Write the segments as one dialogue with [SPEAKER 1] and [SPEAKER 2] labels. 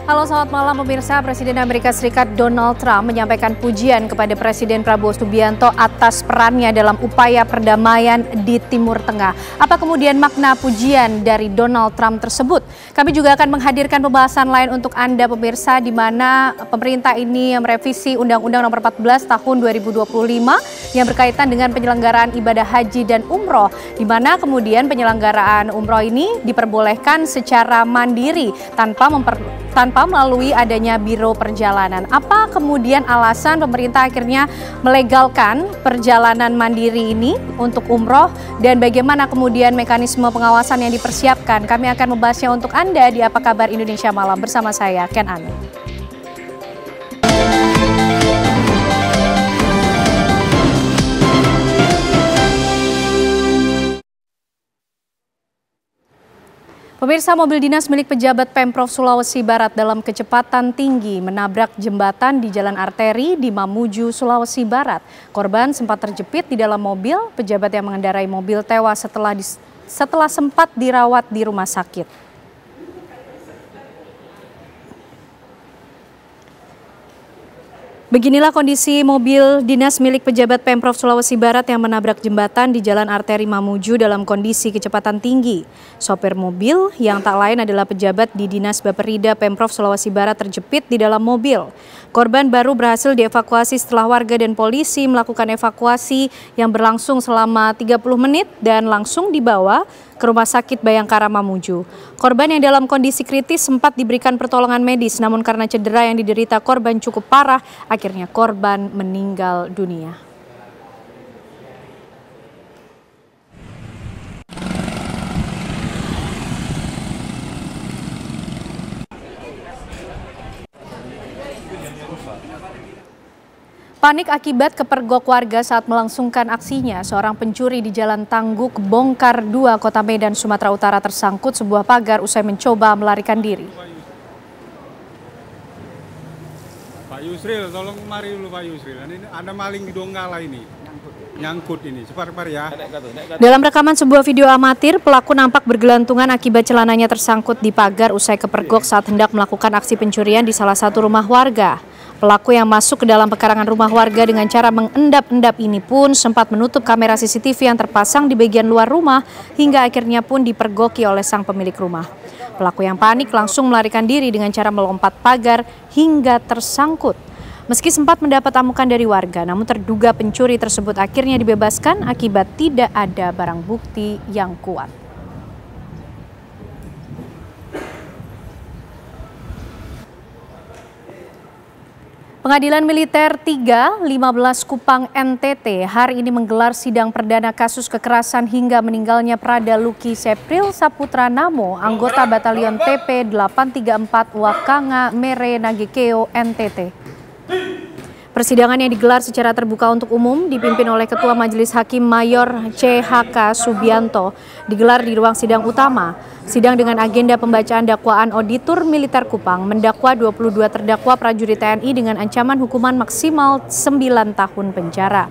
[SPEAKER 1] Halo, selamat malam pemirsa. Presiden Amerika Serikat Donald Trump menyampaikan pujian kepada Presiden Prabowo Subianto atas perannya dalam upaya perdamaian di Timur Tengah. Apa kemudian makna pujian dari Donald Trump tersebut? Kami juga akan menghadirkan pembahasan lain untuk Anda pemirsa, di mana pemerintah ini merevisi Undang-Undang Nomor 14 Tahun 2025 yang berkaitan dengan penyelenggaraan ibadah haji dan umroh, di mana kemudian penyelenggaraan umroh ini diperbolehkan secara mandiri tanpa melalui adanya biro perjalanan. Apa kemudian alasan pemerintah akhirnya melegalkan perjalanan mandiri ini untuk umroh, dan bagaimana kemudian mekanisme pengawasan yang dipersiapkan? Kami akan membahasnya untuk Anda di Apa Kabar Indonesia Malam bersama saya, Ken Anu. Pemirsa, mobil dinas milik pejabat Pemprov Sulawesi Barat dalam kecepatan tinggi menabrak jembatan di Jalan Arteri di Mamuju, Sulawesi Barat. Korban sempat terjepit di dalam mobil. Pejabat yang mengendarai mobil tewas setelah sempat dirawat di rumah sakit. Beginilah kondisi mobil dinas milik pejabat Pemprov Sulawesi Barat yang menabrak jembatan di Jalan Arteri Mamuju dalam kondisi kecepatan tinggi. Sopir mobil yang tak lain adalah pejabat di Dinas Baperida Pemprov Sulawesi Barat terjepit di dalam mobil. Korban baru berhasil dievakuasi setelah warga dan polisi melakukan evakuasi yang berlangsung selama 30 menit dan langsung dibawa ke Rumah Sakit Bayangkara Mamuju. Korban yang dalam kondisi kritis sempat diberikan pertolongan medis, namun karena cedera yang diderita korban cukup parah, akhirnya korban meninggal dunia. Panik akibat kepergok warga saat melangsungkan aksinya. Seorang pencuri di Jalan Tangguk, Bongkar 2, Kota Medan, Sumatera Utara tersangkut sebuah pagar usai mencoba melarikan diri.
[SPEAKER 2] Pak Yusril, tolong mari dulu Pak Yusril. Ini ada maling di Donggala ini. Nyangkut ini, sebar-sebar ya.
[SPEAKER 1] Dalam rekaman sebuah video amatir, pelaku nampak bergelantungan akibat celananya tersangkut di pagar usai kepergok saat hendak melakukan aksi pencurian di salah satu rumah warga. Pelaku yang masuk ke dalam pekarangan rumah warga dengan cara mengendap-endap ini pun sempat menutup kamera CCTV yang terpasang di bagian luar rumah hingga akhirnya pun dipergoki oleh sang pemilik rumah. Pelaku yang panik langsung melarikan diri dengan cara melompat pagar hingga tersangkut. Meski sempat mendapat amukan dari warga, namun terduga pencuri tersebut akhirnya dibebaskan akibat tidak ada barang bukti yang kuat. Pengadilan Militer 3, 15 Kupang NTT hari ini menggelar sidang perdana kasus kekerasan hingga meninggalnya Prada Luki Cepril Saputra Namo, anggota Batalion TP 834 Wakanga Mere Nagekeo NTT. Persidangan yang digelar secara terbuka untuk umum dipimpin oleh Ketua Majelis Hakim Mayor CHK Subianto digelar di ruang sidang utama. Sidang dengan agenda pembacaan dakwaan Auditur Militer Kupang mendakwa 22 terdakwa prajurit TNI dengan ancaman hukuman maksimal 9 tahun penjara.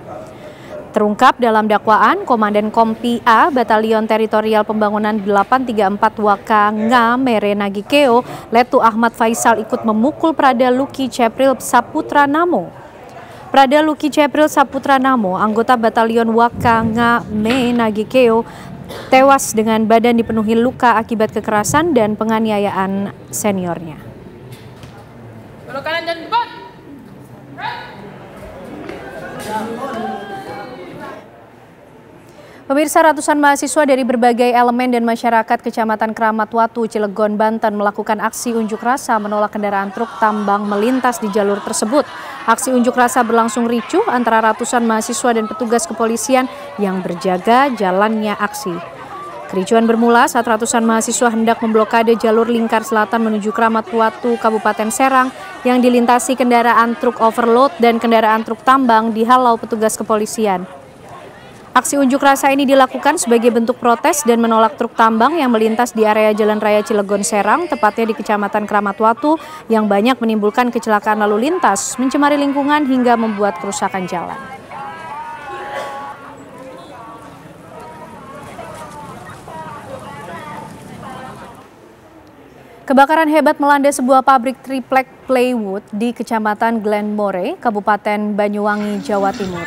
[SPEAKER 1] Terungkap dalam dakwaan, Komandan Kompi A Batalion Teritorial Pembangunan 834 Wakanga Mere Nagekeo, Letu Ahmad Faisal ikut memukul Prada Luki Cepril Saputra Namo. Prada Luki Cepril Saputra Namo, anggota Batalion Wakanga Me Nagekeo, tewas dengan badan dipenuhi luka akibat kekerasan dan penganiayaan seniornya. Pemirsa, ratusan mahasiswa dari berbagai elemen dan masyarakat Kecamatan Keramat Watu, Cilegon, Banten melakukan aksi unjuk rasa menolak kendaraan truk tambang melintas di jalur tersebut. Aksi unjuk rasa berlangsung ricuh antara ratusan mahasiswa dan petugas kepolisian yang berjaga jalannya aksi. Kericuan bermula saat ratusan mahasiswa hendak memblokade jalur lingkar selatan menuju Keramat Watu, Kabupaten Serang yang dilintasi kendaraan truk overload dan kendaraan truk tambang dihalau petugas kepolisian. Aksi unjuk rasa ini dilakukan sebagai bentuk protes dan menolak truk tambang yang melintas di area Jalan Raya Cilegon Serang, tepatnya di Kecamatan Keramat Watu, yang banyak menimbulkan kecelakaan lalu lintas, mencemari lingkungan hingga membuat kerusakan jalan. Kebakaran hebat melanda sebuah pabrik triplek plywood di Kecamatan Glenmore, Kabupaten Banyuwangi, Jawa Timur.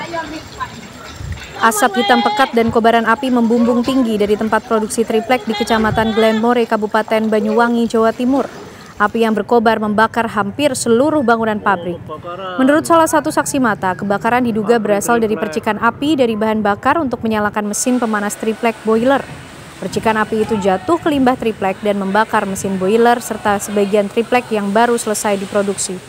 [SPEAKER 1] Asap hitam pekat dan kobaran api membumbung tinggi dari tempat produksi triplek di Kecamatan Glenmore, Kabupaten Banyuwangi, Jawa Timur. Api yang berkobar membakar hampir seluruh bangunan pabrik. Menurut salah satu saksi mata, kebakaran diduga berasal dari percikan api dari bahan bakar untuk menyalakan mesin pemanas triplek boiler. Percikan api itu jatuh ke limbah triplek dan membakar mesin boiler serta sebagian triplek yang baru selesai diproduksi.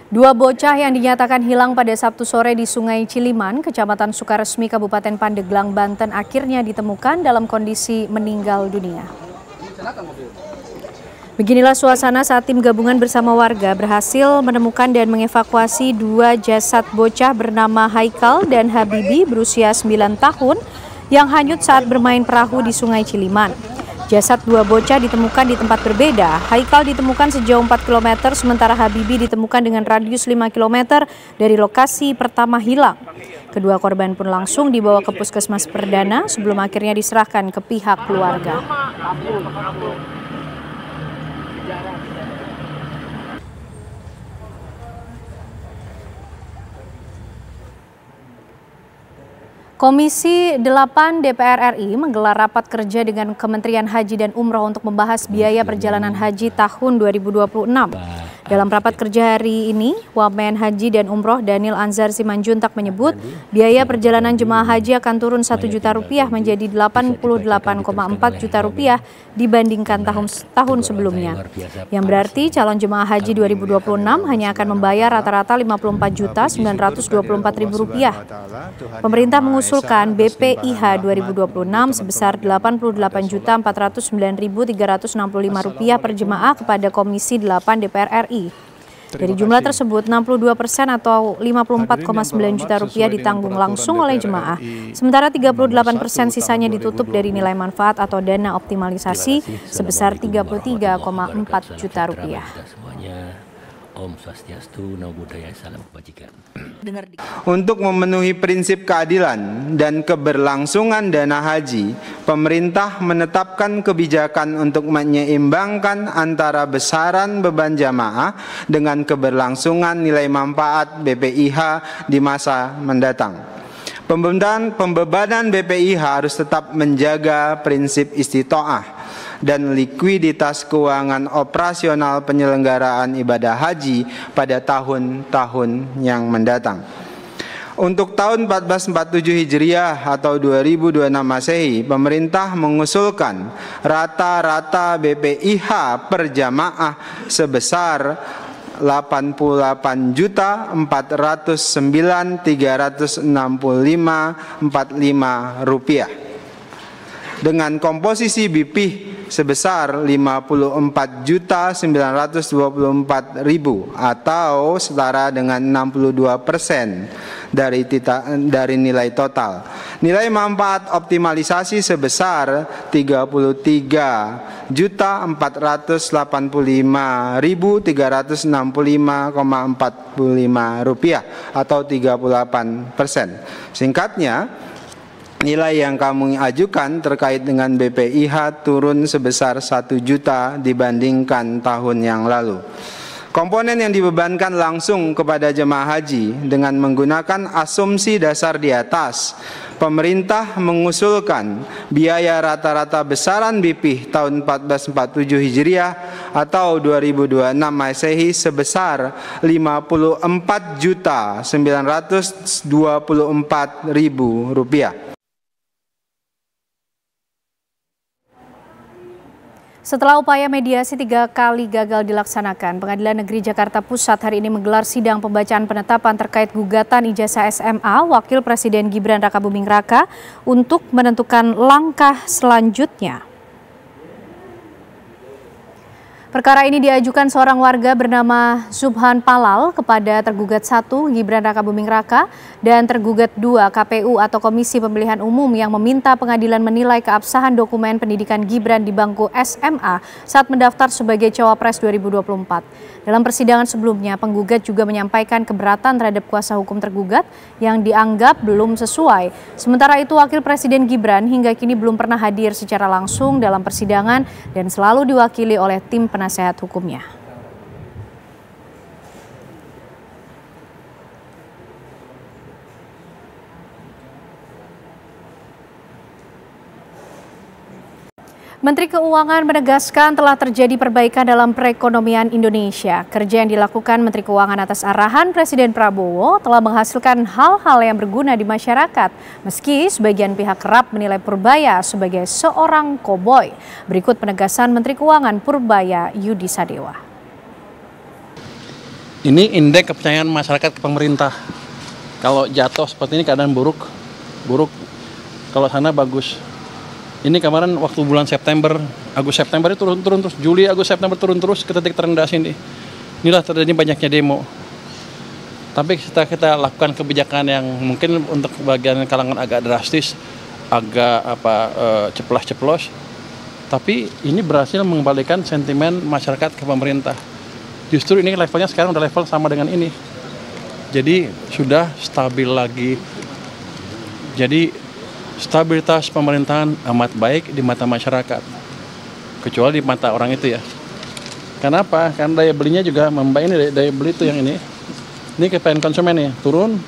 [SPEAKER 1] Dua bocah yang dinyatakan hilang pada Sabtu sore di Sungai Ciliman, Kecamatan Sukaresmi, Kabupaten Pandeglang, Banten akhirnya ditemukan dalam kondisi meninggal dunia. Beginilah suasana saat tim gabungan bersama warga berhasil menemukan dan mengevakuasi dua jasad bocah bernama Haikal dan Habibi berusia 9 tahun yang hanyut saat bermain perahu di Sungai Ciliman. Jasad dua bocah ditemukan di tempat berbeda. Haikal ditemukan sejauh 4 km, sementara Habibi ditemukan dengan radius 5 km dari lokasi pertama hilang. Kedua korban pun langsung dibawa ke Puskesmas Perdana sebelum akhirnya diserahkan ke pihak keluarga. Komisi 8 DPR RI menggelar rapat kerja dengan Kementerian Haji dan Umroh untuk membahas biaya perjalanan haji tahun 2026. Dalam rapat kerja hari ini, Wamen Haji dan Umroh Daniel Anzar Simanjuntak menyebut biaya perjalanan jemaah haji akan turun Rp1.000.000 menjadi Rp88,4 juta dibandingkan tahun sebelumnya. Yang berarti calon jemaah haji 2026 hanya akan membayar rata-rata Rp54.924.000. Pemerintah mengusulkan BPIH 2026 sebesar Rp84.409.365 per jemaah kepada Komisi 8 DPR RI. Dari jumlah tersebut, 62% atau Rp54,9 juta ditanggung langsung oleh jemaah, sementara 38% sisanya ditutup dari nilai manfaat atau dana optimalisasi sebesar Rp33,4 juta.
[SPEAKER 3] Om Swastiastu, Namo Buddhaya, Salam Kebajikan.
[SPEAKER 4] Untuk memenuhi prinsip keadilan dan keberlangsungan dana haji, pemerintah menetapkan kebijakan untuk menyeimbangkan antara besaran beban jamaah dengan keberlangsungan nilai manfaat BPIH di masa mendatang. Pembebanan BPIH harus tetap menjaga prinsip istitoah dan likuiditas keuangan operasional penyelenggaraan ibadah haji pada tahun-tahun yang mendatang. Untuk tahun 1447 Hijriah atau 2026 Masehi, pemerintah mengusulkan rata-rata BPIH per jamaah sebesar Rp88.409.365.45 dengan komposisi BPIH sebesar Rp54.924.000 atau setara dengan 62% dari nilai total. Nilai manfaat optimalisasi sebesar Rp33.465.365,45 atau 38%. Singkatnya, nilai yang kami ajukan terkait dengan BPIH turun sebesar 1 juta dibandingkan tahun yang lalu. Komponen yang dibebankan langsung kepada jemaah haji dengan menggunakan asumsi dasar di atas, pemerintah mengusulkan biaya rata-rata besaran BPIH tahun 1447 Hijriah atau 2026 Masehi sebesar Rp54.924.000.
[SPEAKER 1] Setelah upaya mediasi 3 kali gagal dilaksanakan, Pengadilan Negeri Jakarta Pusat hari ini menggelar sidang pembacaan penetapan terkait gugatan ijazah SMA Wakil Presiden Gibran Rakabuming Raka untuk menentukan langkah selanjutnya. Perkara ini diajukan seorang warga bernama Subhan Palal kepada tergugat 1 Gibran Rakabuming Raka dan tergugat 2 KPU atau Komisi Pemilihan Umum yang meminta pengadilan menilai keabsahan dokumen pendidikan Gibran di bangku SMA saat mendaftar sebagai Cawapres 2024. Dalam persidangan sebelumnya, penggugat juga menyampaikan keberatan terhadap kuasa hukum tergugat yang dianggap belum sesuai. Sementara itu, Wakil Presiden Gibran hingga kini belum pernah hadir secara langsung dalam persidangan dan selalu diwakili oleh tim penasehat hukumnya. Menteri Keuangan menegaskan telah terjadi perbaikan dalam perekonomian Indonesia. Kerja yang dilakukan Menteri Keuangan atas arahan Presiden Prabowo telah menghasilkan hal-hal yang berguna di masyarakat. Meski sebagian pihak kerap menilai Purbaya sebagai seorang koboi. Berikut penegasan Menteri Keuangan Purbaya Yudi Sadewa.
[SPEAKER 5] Ini indeks kepercayaan masyarakat ke pemerintah. Kalau jatuh seperti ini keadaan buruk. Kalau sana bagus. Ini kemarin waktu bulan September, Agustus September itu turun terus, Juli, Agustus September turun terus ke titik terendah sini. Inilah terjadi banyaknya demo. Tapi kita lakukan kebijakan yang mungkin untuk bagian kalangan agak drastis, agak ceplas-ceplos. Tapi ini berhasil mengembalikan sentimen masyarakat ke pemerintah. Justru ini levelnya sekarang udah level sama dengan ini. Jadi sudah stabil lagi. Jadi stabilitas pemerintahan amat baik di mata masyarakat, kecuali di mata orang itu ya. Kenapa? Karena daya belinya juga membaik. Ini daya beli itu yang ini kepengen konsumen nih turun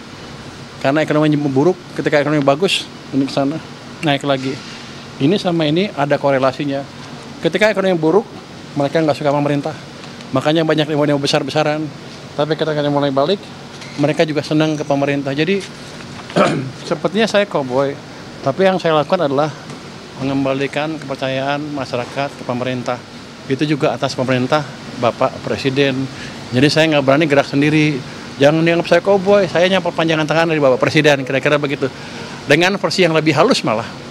[SPEAKER 5] karena ekonomi buruk. Ketika ekonomi bagus, ini ke sana naik lagi. Ini sama ini ada korelasinya. Ketika ekonomi buruk, mereka nggak suka pemerintah, makanya banyak demo besar-besaran. Tapi ketika mulai balik, mereka juga senang ke pemerintah. Jadi sepertinya saya cowboy. Tapi yang saya lakukan adalah mengembalikan kepercayaan masyarakat ke pemerintah. Itu juga atas pemerintah Bapak Presiden. Jadi saya nggak berani gerak sendiri. Jangan dianggap saya cowboy, saya nyapa panjangan tangan dari Bapak Presiden, kira-kira begitu. Dengan versi yang lebih halus malah.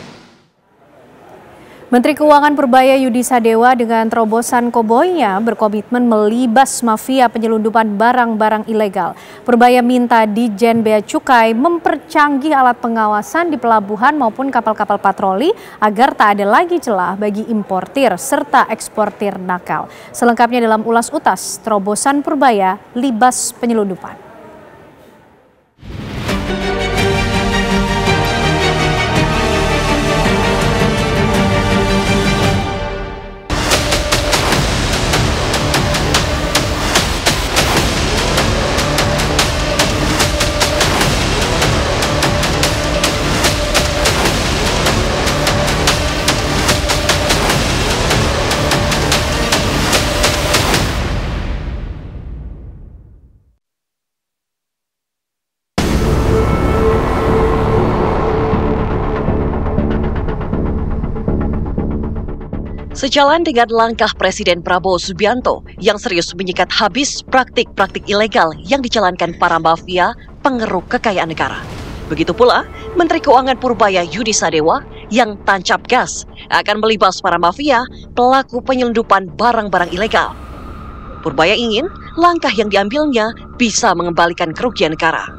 [SPEAKER 1] Menteri Keuangan Purbaya Yudi Sadewa dengan terobosan koboynya berkomitmen melibas mafia penyelundupan barang-barang ilegal. Purbaya minta Ditjen Bea Cukai mempercanggih alat pengawasan di pelabuhan maupun kapal-kapal patroli agar tak ada lagi celah bagi importir serta eksportir nakal. Selengkapnya dalam Ulas Utas, terobosan Purbaya libas penyelundupan.
[SPEAKER 6] Sejalan dengan langkah Presiden Prabowo Subianto yang serius menyikat habis praktik-praktik ilegal yang dijalankan para mafia pengeruk kekayaan negara. Begitu pula Menteri Keuangan Purbaya Yudi Sadewa yang tancap gas akan melibas para mafia pelaku penyelundupan barang-barang ilegal. Purbaya ingin langkah yang diambilnya bisa mengembalikan kerugian negara.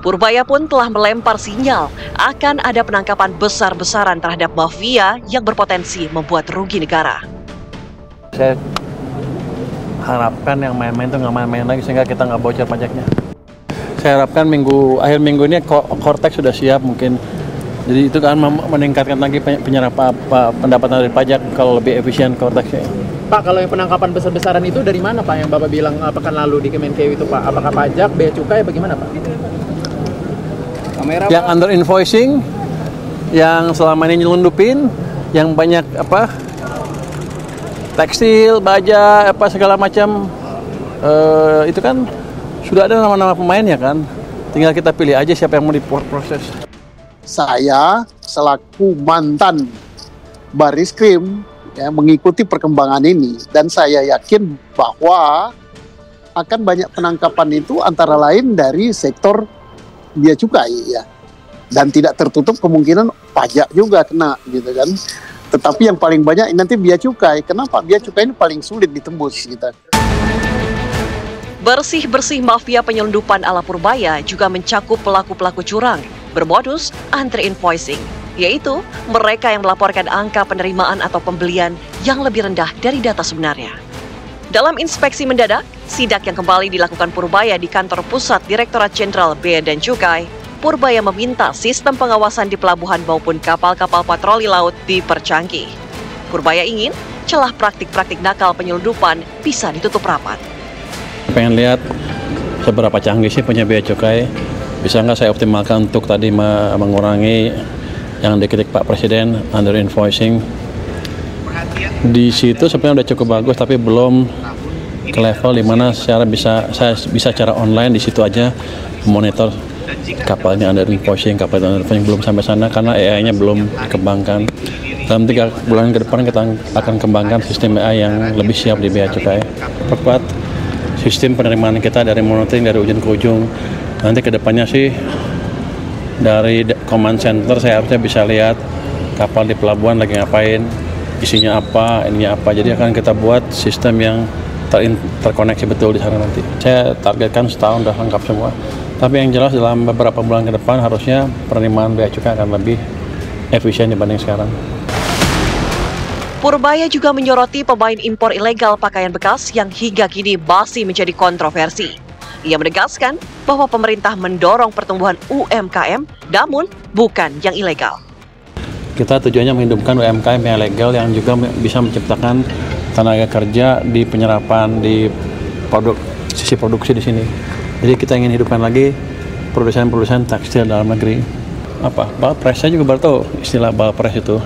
[SPEAKER 6] Purbaya pun telah melempar sinyal akan ada penangkapan besar-besaran terhadap mafia yang berpotensi membuat rugi negara.
[SPEAKER 5] Saya harapkan yang main-main itu nggak main-main lagi sehingga kita nggak bocor pajaknya. Saya harapkan akhir minggu ini Kortex sudah siap mungkin. Jadi itu kan meningkatkan lagi pendapatan dari pajak kalau lebih efisien Kortexnya.
[SPEAKER 7] Pak, kalau yang penangkapan besar-besaran itu dari mana Pak? Yang Bapak bilang pekan lalu di Kemenkeu itu Pak, apakah pajak, bea cukai, bagaimana Pak?
[SPEAKER 5] Yang under invoicing, yang selama ini nyelundupin, yang banyak tekstil, baja, segala macam, itu kan sudah ada nama-nama pemainnya kan. Tinggal kita pilih aja siapa yang mau diproses.
[SPEAKER 8] Saya selaku mantan Bariskrim mengikuti perkembangan ini dan saya yakin bahwa akan banyak penangkapan itu antara lain dari sektor bea cukai ya, dan tidak tertutup kemungkinan pajak juga kena gitu kan. Tetapi yang paling banyak nanti bea cukai. Kenapa? Bea cukai ini paling sulit ditembus gitu.
[SPEAKER 6] Bersih-bersih mafia penyelundupan ala Purbaya juga mencakup pelaku-pelaku curang bermodus anti-invoicing, yaitu mereka yang melaporkan angka penerimaan atau pembelian yang lebih rendah dari data sebenarnya. Dalam inspeksi mendadak, sidak yang kembali dilakukan Purbaya di kantor pusat Direktorat Jenderal Bea dan Cukai, Purbaya meminta sistem pengawasan di pelabuhan maupun kapal-kapal patroli laut dipercanggih. Purbaya ingin celah praktik-praktik nakal penyelundupan bisa ditutup rapat.
[SPEAKER 5] Pengen lihat seberapa canggih sih punya bea cukai, bisa nggak saya optimalkan untuk tadi mengurangi yang dikritik Pak Presiden, under invoicing. Di situ sebenarnya udah cukup bagus, tapi belum ke level di mana saya bisa secara online di situ aja monitor kapalnya under invoicing, kapalnya under invoicing, belum sampai sana karena AI-nya belum dikembangkan. Dalam 3 bulan ke depan kita akan kembangkan sistem AI yang lebih siap di bea cukai. Perkuat sistem penerimaan kita dari monitoring dari ujung ke ujung. Nanti kedepannya sih dari command center saya harusnya bisa lihat kapal di pelabuhan lagi ngapain, isinya apa, ininya apa. Jadi akan kita buat sistem yang terkoneksi betul di sana nanti. Saya targetkan setahun udah lengkap semua. Tapi yang jelas dalam beberapa bulan ke depan harusnya penerimaan bea cukai akan lebih efisien dibanding sekarang.
[SPEAKER 6] Purbaya juga menyoroti pemain impor ilegal pakaian bekas yang hingga kini masih menjadi kontroversi. Ia menegaskan bahwa pemerintah mendorong pertumbuhan UMKM, namun bukan yang ilegal.
[SPEAKER 5] Kita tujuannya menghidupkan UMKM yang legal yang juga bisa menciptakan tenaga kerja di penyerapan, di sisi produksi di sini. Jadi kita ingin hidupkan lagi produsen-produsen tekstil dalam negeri. Balpres, saya juga baru tahu istilah Balpres itu.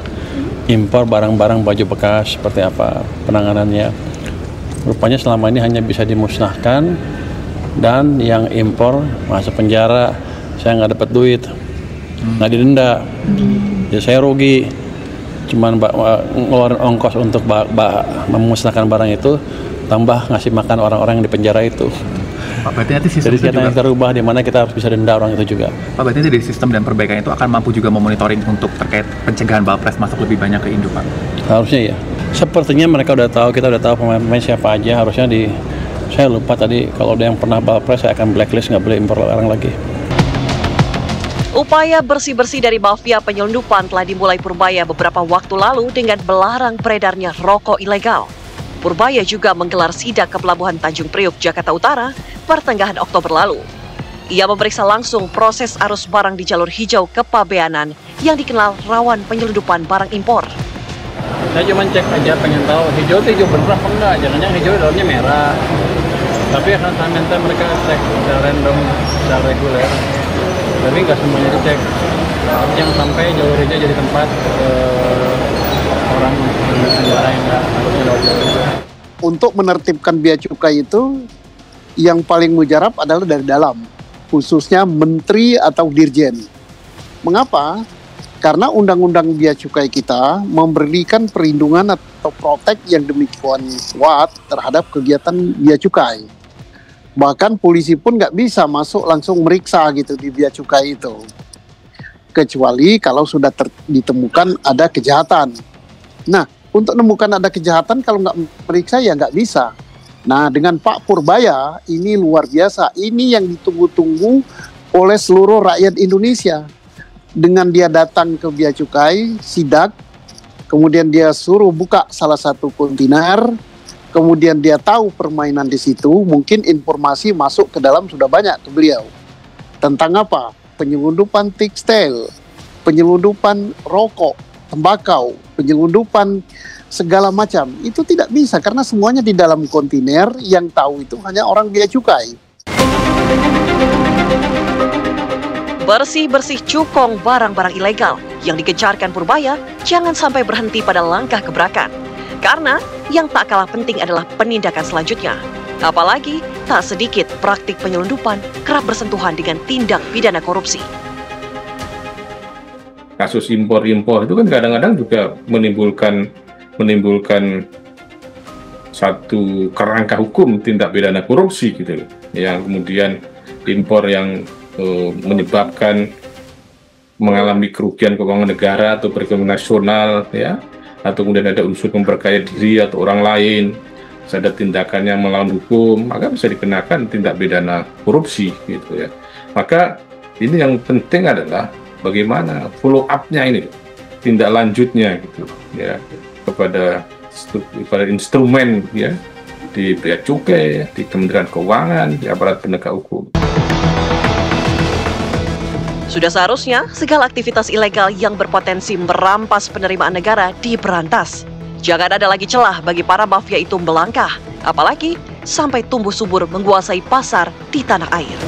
[SPEAKER 5] Impor barang-barang baju bekas seperti apa penanganannya. Rupanya selama ini hanya bisa dimusnahkan dan yang impor masuk penjara, saya nggak dapat duit, nggak didenda, jadi saya rugi, cuman ngeluarin ongkos untuk memusnahkan barang itu, tambah ngasih makan orang-orang yang di penjara itu.
[SPEAKER 7] Pak, berarti nanti sistem
[SPEAKER 5] jadi kita rubah di mana kita harus bisa denda orang itu juga. Pak,
[SPEAKER 7] berarti dari sistem dan perbaikan itu akan mampu juga memonitoring untuk terkait pencegahan Balpres masuk lebih banyak ke Indo, Pak?
[SPEAKER 5] Harusnya ya. Sepertinya mereka udah tahu, kita udah tahu pemain-pemain siapa aja. Harusnya saya lupa tadi kalau ada yang pernah Balpres saya akan blacklist, nggak boleh impor barang lagi.
[SPEAKER 6] Upaya bersih-bersih dari mafia penyelundupan telah dimulai Purbaya beberapa waktu lalu dengan melarang beredarnya rokok ilegal. Purbaya juga menggelar sidak ke Pelabuhan Tanjung Priuk, Jakarta Utara, pertengahan Oktober lalu. Ia memeriksa langsung proses arus barang di jalur hijau Kepabeanan yang dikenal rawan penyelundupan barang impor.
[SPEAKER 5] Saya cuma cek aja, pengen tahu hijau itu hijau bener apa enggak, jangan-jangan hijau dalamnya merah. Tapi akan saya minta mereka cek secara random, secara reguler. Tapi nggak semuanya dicek. Jangan sampai jalur hijau jadi tempat orang pengendara yang nggak harusnya lewat jalur hijau.
[SPEAKER 8] Untuk menertibkan bea cukai itu yang paling mujarab adalah dari dalam, khususnya menteri atau dirjen. Mengapa? Karena undang-undang bea cukai kita memberikan perlindungan atau protek yang demikian kuat terhadap kegiatan bea cukai. Bahkan polisi pun nggak bisa masuk langsung meriksa gitu di bea cukai itu. Kecuali kalau sudah ditemukan ada kejahatan. Nah, untuk menemukan ada kejahatan kalau nggak meriksa ya nggak bisa. Nah, dengan Pak Purbaya ini luar biasa. Ini yang ditunggu-tunggu oleh seluruh rakyat Indonesia. Dengan dia datang ke bea cukai, sidak, kemudian dia suruh buka salah satu kontainer, kemudian dia tahu permainan di situ, mungkin informasi masuk ke dalam sudah banyak ke beliau. Tentang apa? Penyelundupan tekstil, penyelundupan rokok, tembakau, penyelundupan segala macam. Itu tidak bisa karena semuanya di dalam kontainer, yang tahu itu hanya orang bea cukai.
[SPEAKER 6] Bersih-bersih cukong barang-barang ilegal yang digencarkan Purbaya jangan sampai berhenti pada langkah gebrakan. Karena yang tak kalah penting adalah penindakan selanjutnya. Apalagi tak sedikit praktik penyelundupan kerap bersentuhan dengan tindak pidana korupsi.
[SPEAKER 9] Kasus impor-impor itu kan kadang-kadang juga menimbulkan satu kerangka hukum tindak pidana korupsi gitu loh. Yang kemudian impor yang menyebabkan mengalami kerugian keuangan negara atau perekonomian nasional ya, atau kemudian ada unsur memperkaya diri atau orang lain, ada tindakan yang melawan hukum, maka bisa dikenakan tindak pidana korupsi gitu ya. Maka ini yang penting adalah bagaimana follow up-nya ini, tindak lanjutnya gitu ya, kepada instrumen ya, di Bea Cukai, di Kementerian Keuangan, di aparat penegak hukum.
[SPEAKER 6] Sudah seharusnya segala aktivitas ilegal yang berpotensi merampas penerimaan negara diberantas. Jangan ada lagi celah bagi para mafia itu melangkah, apalagi sampai tumbuh subur menguasai pasar di tanah air.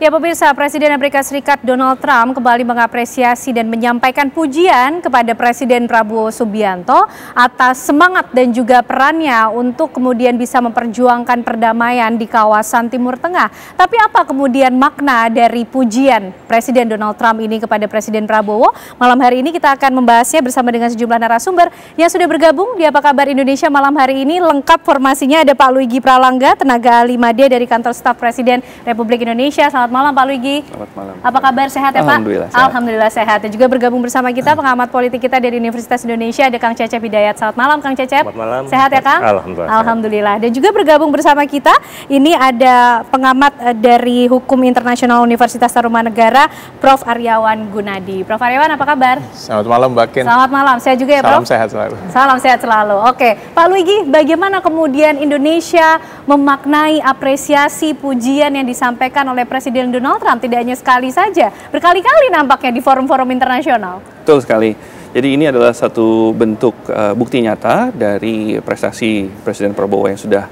[SPEAKER 1] Ya pemirsa, Presiden Amerika Serikat Donald Trump kembali mengapresiasi dan menyampaikan pujian kepada Presiden Prabowo Subianto atas semangat dan juga perannya untuk kemudian bisa memperjuangkan perdamaian di kawasan Timur Tengah. Tapi apa kemudian makna dari pujian Presiden Donald Trump ini kepada Presiden Prabowo? Malam hari ini kita akan membahasnya bersama dengan sejumlah narasumber yang sudah bergabung di Apa Kabar Indonesia malam hari ini. Lengkap formasinya ada Pak Luigi Pralangga, tenaga ahli media dari Kantor Staf Presiden Republik Indonesia. Selamat malam Pak Luigi.
[SPEAKER 10] Selamat malam.
[SPEAKER 1] Apa kabar, sehat ya Pak?
[SPEAKER 10] Alhamdulillah sehat.
[SPEAKER 1] Alhamdulillah sehat. Dan juga bergabung bersama kita pengamat politik kita dari Universitas Indonesia ada Kang Cecep Hidayat. Selamat malam Kang Cecep.
[SPEAKER 10] Selamat malam.
[SPEAKER 1] Sehat ya Kang?
[SPEAKER 10] Alhamdulillah.
[SPEAKER 1] Alhamdulillah. Dan juga bergabung bersama kita ini ada pengamat dari Hukum Internasional Universitas Tarumanegara, Prof. Aryawan Gunadi. Prof. Aryawan apa kabar?
[SPEAKER 10] Selamat malam Mbak Ken.
[SPEAKER 1] Selamat malam. Saya juga ya Prof.
[SPEAKER 10] Salam sehat selalu.
[SPEAKER 1] Salam sehat selalu. Oke, Pak Luigi, bagaimana kemudian Indonesia memaknai apresiasi pujian yang disampaikan oleh Presiden Donald Trump? Tidak hanya sekali saja, berkali-kali nampaknya di forum-forum internasional.
[SPEAKER 10] Betul sekali. Jadi ini adalah satu bentuk bukti nyata dari prestasi Presiden Prabowo yang sudah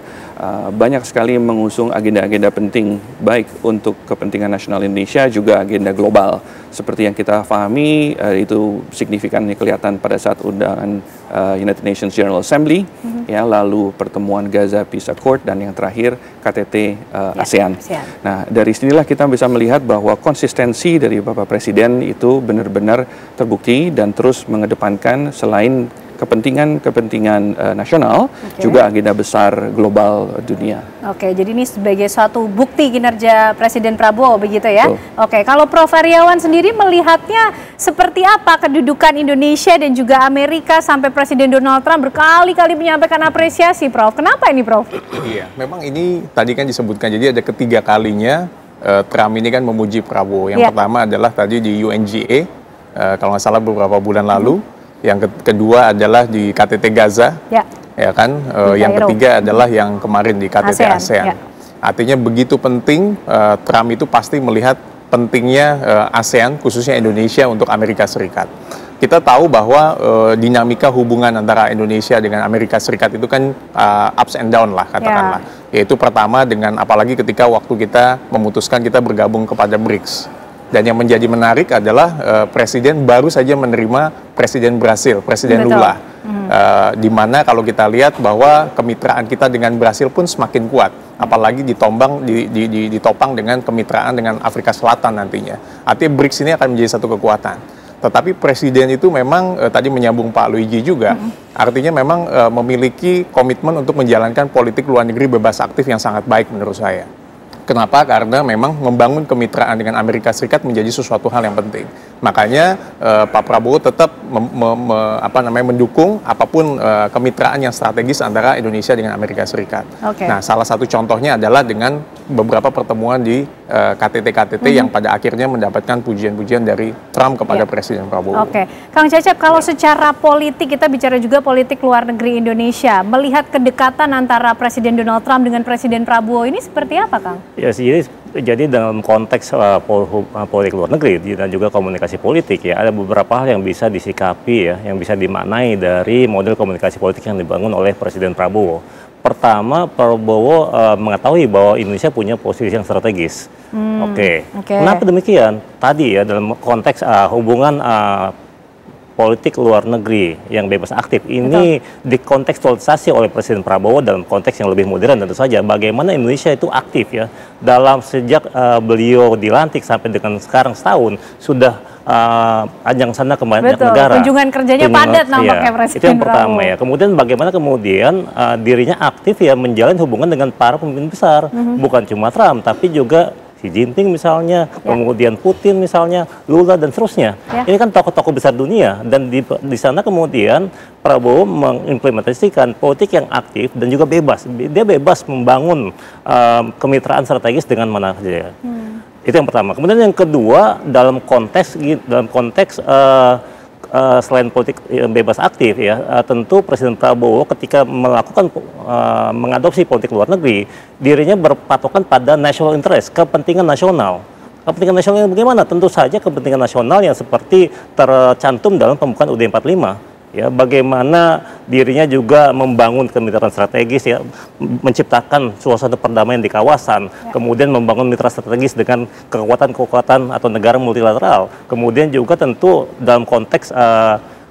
[SPEAKER 10] banyak sekali mengusung agenda-agenda penting, baik untuk kepentingan nasional Indonesia juga agenda global. Seperti yang kita pahami, itu signifikannya kelihatan pada saat undangan United Nations General Assembly, ya, lalu pertemuan Gaza Peace Accord, dan yang terakhir KTT ASEAN. Nah, dari sinilah kita bisa melihat bahwa konsistensi dari Bapak Presiden itu benar-benar terbukti dan terus mengedepankan selain kepentingan nasional, juga agenda besar global dunia.
[SPEAKER 1] Oke, jadi ini sebagai suatu bukti kinerja Presiden Prabowo begitu ya.
[SPEAKER 10] Betul.
[SPEAKER 1] Oke, kalau Prof. Aryawan sendiri melihatnya seperti apa kedudukan Indonesia dan juga Amerika sampai Presiden Donald Trump berkali-kali menyampaikan apresiasi, Prof. Kenapa ini, Prof?
[SPEAKER 11] Iya, memang ini tadi kan disebutkan, jadi ada ketiga kalinya Trump ini kan memuji Prabowo. Yang pertama adalah tadi di UNGA, kalau nggak salah beberapa bulan lalu. Yang kedua adalah di KTT Gaza, ya kan. Yang ketiga adalah yang kemarin di KTT ASEAN. Artinya begitu penting, Trump itu pasti melihat pentingnya ASEAN, khususnya Indonesia untuk Amerika Serikat. Kita tahu bahwa dinamika hubungan antara Indonesia dengan Amerika Serikat itu kan ups and down lah katakanlah. Yaitu pertama dengan apalagi ketika waktu kita memutuskan kita bergabung kepada BRICS. Dan yang menjadi menarik adalah Presiden baru saja menerima Presiden Brasil, Presiden Lula. Di mana kalau kita lihat bahwa kemitraan kita dengan Brasil pun semakin kuat. Apalagi ditopang dengan kemitraan dengan Afrika Selatan nantinya. Artinya BRICS ini akan menjadi satu kekuatan. Tetapi Presiden itu memang, tadi menyambung Pak Luigi juga, artinya memang memiliki komitmen untuk menjalankan politik luar negeri bebas aktif yang sangat baik menurut saya. Kenapa? Karena memang membangun kemitraan dengan Amerika Serikat menjadi sesuatu hal yang penting. Makanya Pak Prabowo tetap mendukung apapun kemitraan yang strategis antara Indonesia dengan Amerika Serikat. Nah, salah satu contohnya adalah dengan beberapa pertemuan di KTT-KTT yang pada akhirnya mendapatkan pujian-pujian dari Trump kepada Presiden Prabowo.
[SPEAKER 1] Kang Cecep, kalau secara politik, kita bicara juga politik luar negeri Indonesia, melihat kedekatan antara Presiden Donald Trump dengan Presiden Prabowo ini seperti apa, Kang?
[SPEAKER 12] Ya, jadi dalam konteks politik luar negeri dan juga komunikasi politik ya, ada beberapa hal yang bisa disikapi ya, yang bisa dimaknai dari model komunikasi politik yang dibangun oleh Presiden Prabowo. Pertama, Prabowo mengetahui bahwa Indonesia punya posisi yang strategis. Kenapa demikian? Tadi ya, dalam konteks hubungan politik luar negeri yang bebas aktif ini dikontekstualisasi oleh Presiden Prabowo dalam konteks yang lebih modern tentu saja. Bagaimana Indonesia itu aktif ya dalam sejak beliau dilantik sampai dengan sekarang setahun sudah ajang sana ke banyak negara.
[SPEAKER 1] Kunjungan kerjanya padat nampaknya Presiden
[SPEAKER 12] itu yang pertama ya. Kemudian bagaimana kemudian dirinya aktif ya menjalin hubungan dengan para pemimpin besar, bukan cuma Trump tapi juga Xi Jinping misalnya, kemudian Putin misalnya, Lula dan seterusnya. Ini kan tokoh-tokoh besar dunia dan di sana kemudian Prabowo mengimplementasikan politik yang aktif dan juga bebas. Dia bebas membangun kemitraan strategis dengan mana saja. Itu yang pertama. Kemudian yang kedua dalam konteks selain politik bebas aktif ya, tentu Presiden Prabowo ketika mengadopsi politik luar negeri, dirinya berpatokan pada national interest, kepentingan nasional. Kepentingan nasional yang bagaimana? Tentu saja kepentingan nasional yang seperti tercantum dalam pembukaan UUD 45. Ya, bagaimana dirinya juga membangun kemitraan strategis ya, menciptakan suasana perdamaian di kawasan, kemudian membangun mitra strategis dengan kekuatan-kekuatan atau negara multilateral, kemudian juga tentu dalam konteks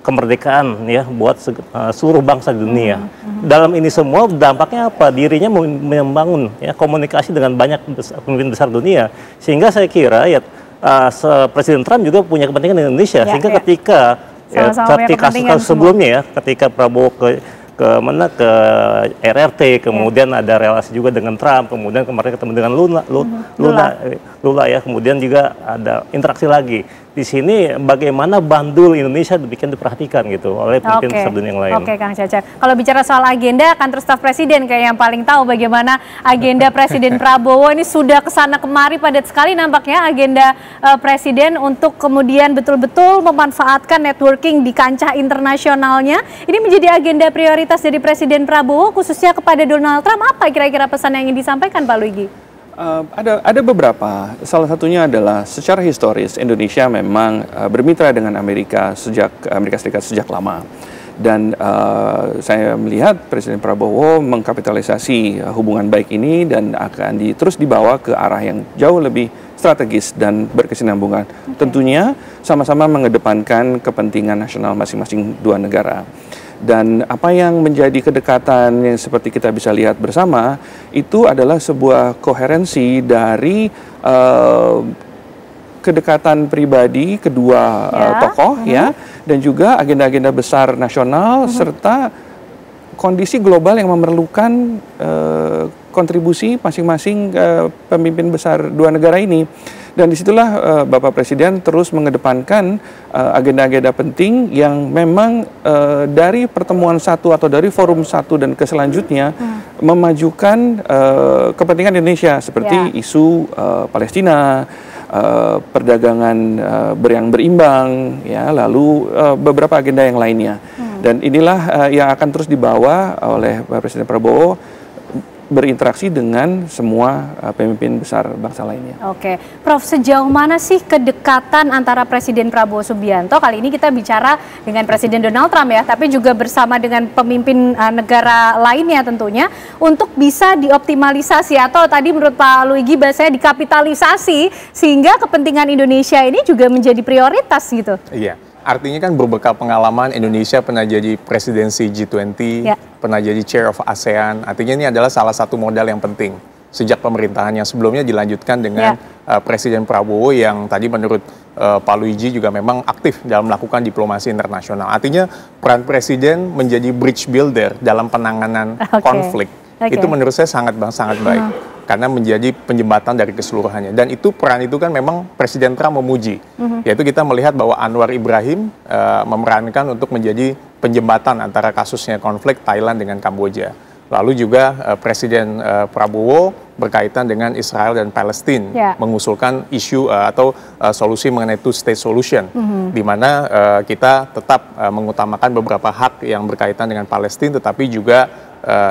[SPEAKER 12] kemerdekaan ya buat seluruh bangsa di dunia. Dalam ini semua dampaknya apa? Dirinya membangun ya komunikasi dengan banyak pemimpin besar dunia, sehingga saya kira ya Presiden Trump juga punya kepentingan di Indonesia, sehingga ketika ketika kasus sebelumnya ya, ketika Prabowo ke RRT, kemudian ada relasi juga dengan Trump, kemudian kemarin ketemu dengan Lula ya, kemudian juga ada interaksi lagi. Di sini bagaimana bandul Indonesia diperhatikan gitu oleh pemimpin besar dunia yang lain.
[SPEAKER 1] Oke, Kang Cecep. Kalau bicara soal agenda, kantor staf presiden kayak yang paling tahu bagaimana agenda Presiden Prabowo ini sudah kesana kemari padat sekali nampaknya agenda presiden untuk kemudian betul-betul memanfaatkan networking di kancah internasionalnya. Ini menjadi agenda prioritas dari Presiden Prabowo khususnya kepada Donald Trump. Apa kira-kira pesan yang ingin disampaikan Pak Luigi?
[SPEAKER 10] Ada beberapa. Salah satunya adalah secara historis Indonesia memang bermitra dengan Amerika Serikat sejak lama. Dan saya melihat Presiden Prabowo mengkapitalisasi hubungan baik ini dan akan terus dibawa ke arah yang jauh lebih strategis dan berkesinambungan. Tentunya sama-sama mengedepankan kepentingan nasional masing-masing dua negara. Dan apa yang menjadi kedekatan yang seperti kita bisa lihat bersama itu adalah sebuah koherensi dari kedekatan pribadi kedua tokoh ya, dan juga agenda-agenda besar nasional serta kondisi global yang memerlukan kontribusi masing-masing pemimpin besar dua negara ini. Dan disitulah Bapak Presiden terus mengedepankan agenda-agenda penting yang memang dari pertemuan satu atau dari forum satu dan ke selanjutnya memajukan kepentingan Indonesia seperti isu Palestina, perdagangan yang berimbang, ya, lalu beberapa agenda yang lainnya. Dan inilah yang akan terus dibawa oleh Presiden Prabowo berinteraksi dengan semua pemimpin besar bangsa lainnya.
[SPEAKER 1] Oke, Prof, sejauh mana sih kedekatan antara Presiden Prabowo Subianto, kali ini kita bicara dengan Presiden Donald Trump ya, tapi juga bersama dengan pemimpin negara lainnya tentunya, untuk bisa dioptimalisasi atau tadi menurut Pak Luigi bahasanya dikapitalisasi, sehingga kepentingan Indonesia ini juga menjadi prioritas gitu.
[SPEAKER 11] Iya. Artinya kan berbekal pengalaman Indonesia pernah jadi presidensi G20, pernah jadi chair of ASEAN. Artinya ini adalah salah satu modal yang penting sejak pemerintahan yang sebelumnya dilanjutkan dengan Presiden Prabowo yang tadi menurut Pak Luigi juga memang aktif dalam melakukan diplomasi internasional. Artinya peran Presiden menjadi bridge builder dalam penanganan konflik. Itu menurut saya sangat baik. Karena menjadi penjembatan dari keseluruhannya. Dan itu peran itu kan memang Presiden Trump memuji. Yaitu kita melihat bahwa Anwar Ibrahim memerankan untuk menjadi penjembatan antara kasusnya konflik Thailand dengan Kamboja. Lalu juga Presiden Prabowo berkaitan dengan Israel dan Palestina mengusulkan isu atau solusi mengenai two-state solution, di mana kita tetap mengutamakan beberapa hak yang berkaitan dengan Palestina, tetapi juga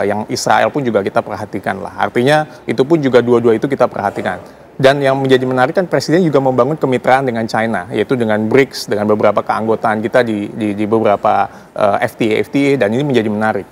[SPEAKER 11] yang Israel pun juga kita perhatikan lah. Artinya itu pun juga dua-dua itu kita perhatikan. Dan yang menjadi menarik kan Presiden juga membangun kemitraan dengan China, yaitu dengan BRICS, dengan beberapa keanggotaan kita di beberapa FTA, dan ini menjadi menarik.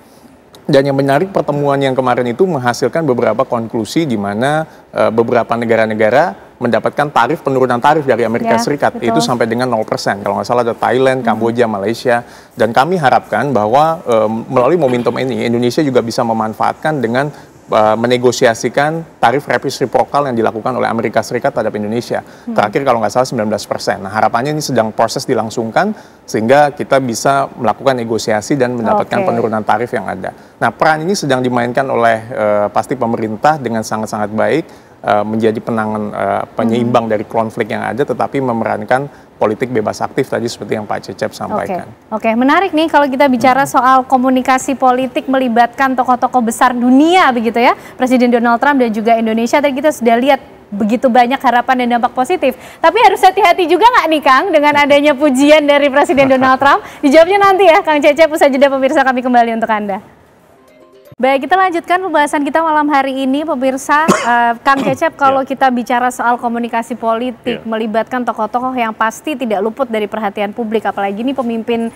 [SPEAKER 11] Dan yang menarik pertemuan yang kemarin itu menghasilkan beberapa konklusi di mana beberapa negara-negara mendapatkan penurunan tarif dari Amerika Serikat.
[SPEAKER 1] Betul.
[SPEAKER 11] Itu sampai dengan 0%. Kalau nggak salah ada Thailand, Kamboja, Malaysia. Dan kami harapkan bahwa melalui momentum ini Indonesia juga bisa memanfaatkan dengan menegosiasikan tarif reciprocal yang dilakukan oleh Amerika Serikat terhadap Indonesia. Terakhir kalau nggak salah 19%. Nah, harapannya ini sedang proses dilangsungkan sehingga kita bisa melakukan negosiasi dan mendapatkan penurunan tarif yang ada. Nah, peran ini sedang dimainkan oleh pasti pemerintah dengan sangat-sangat baik, menjadi penyeimbang dari konflik yang ada, tetapi memerankan politik bebas aktif tadi seperti yang Pak Cecep sampaikan.
[SPEAKER 1] Oke, menarik nih kalau kita bicara soal komunikasi politik melibatkan tokoh-tokoh besar dunia begitu ya, Presiden Donald Trump dan juga Indonesia. Tadi kita sudah lihat begitu banyak harapan dan dampak positif. Tapi harus hati-hati juga nggak nih Kang dengan adanya pujian dari Presiden Donald Trump? Dijawabnya nanti ya Kang Cecep, usai jeda pemirsa, kami kembali untuk Anda. Baik, kita lanjutkan pembahasan kita malam hari ini, pemirsa. Kang Cecep, kalau kita bicara soal komunikasi politik, melibatkan tokoh-tokoh yang pasti tidak luput dari perhatian publik, apalagi ini pemimpin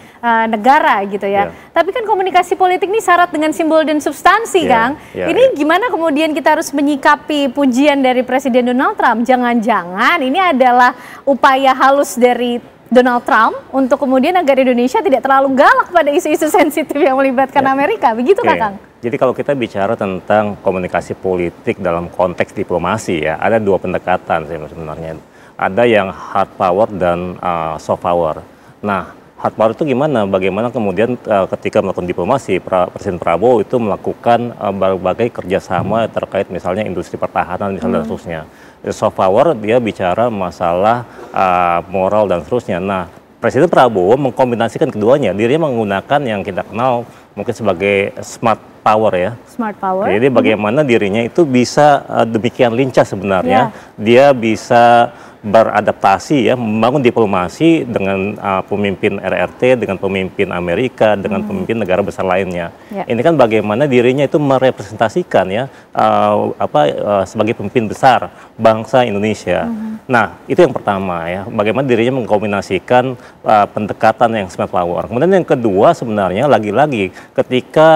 [SPEAKER 1] negara gitu ya. Tapi kan komunikasi politik ini syarat dengan simbol dan substansi, Kang. Ini gimana kemudian kita harus menyikapi pujian dari Presiden Donald Trump? Jangan-jangan ini adalah upaya halus dari Donald Trump untuk kemudian agar Indonesia tidak terlalu galak pada isu-isu sensitif yang melibatkan Amerika, begitu Kang?
[SPEAKER 12] Jadi kalau kita bicara tentang komunikasi politik dalam konteks diplomasi ya, ada dua pendekatan sebenarnya. Ada yang hard power dan soft power. Nah, hard power itu gimana? Bagaimana kemudian ketika melakukan diplomasi, Presiden Prabowo itu melakukan berbagai kerjasama terkait misalnya industri pertahanan misalnya dan seterusnya. Soft power dia bicara masalah moral dan seterusnya. Nah, Presiden Prabowo mengkombinasikan keduanya. Dirinya menggunakan yang kita kenal mungkin sebagai smart power ya.
[SPEAKER 1] Smart power.
[SPEAKER 12] Jadi bagaimana dirinya itu bisa demikian lincah sebenarnya. Dia bisa beradaptasi ya, membangun diplomasi dengan pemimpin RRT, dengan pemimpin Amerika, dengan pemimpin negara besar lainnya. Ini kan bagaimana dirinya itu merepresentasikan ya sebagai pemimpin besar bangsa Indonesia. Nah, itu yang pertama ya, bagaimana dirinya mengkombinasikan pendekatan yang smart power. Kemudian yang kedua sebenarnya lagi-lagi ketika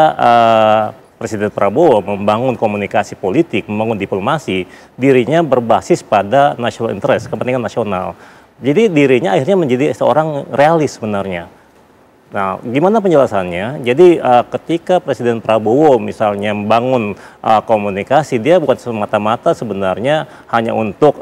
[SPEAKER 12] Presiden Prabowo membangun komunikasi politik, membangun diplomasi, dirinya berbasis pada national interest, kepentingan nasional. Jadi dirinya akhirnya menjadi seorang realis sebenarnya. Nah, gimana penjelasannya? Jadi ketika Presiden Prabowo misalnya membangun komunikasi, dia bukan semata-mata sebenarnya hanya untuk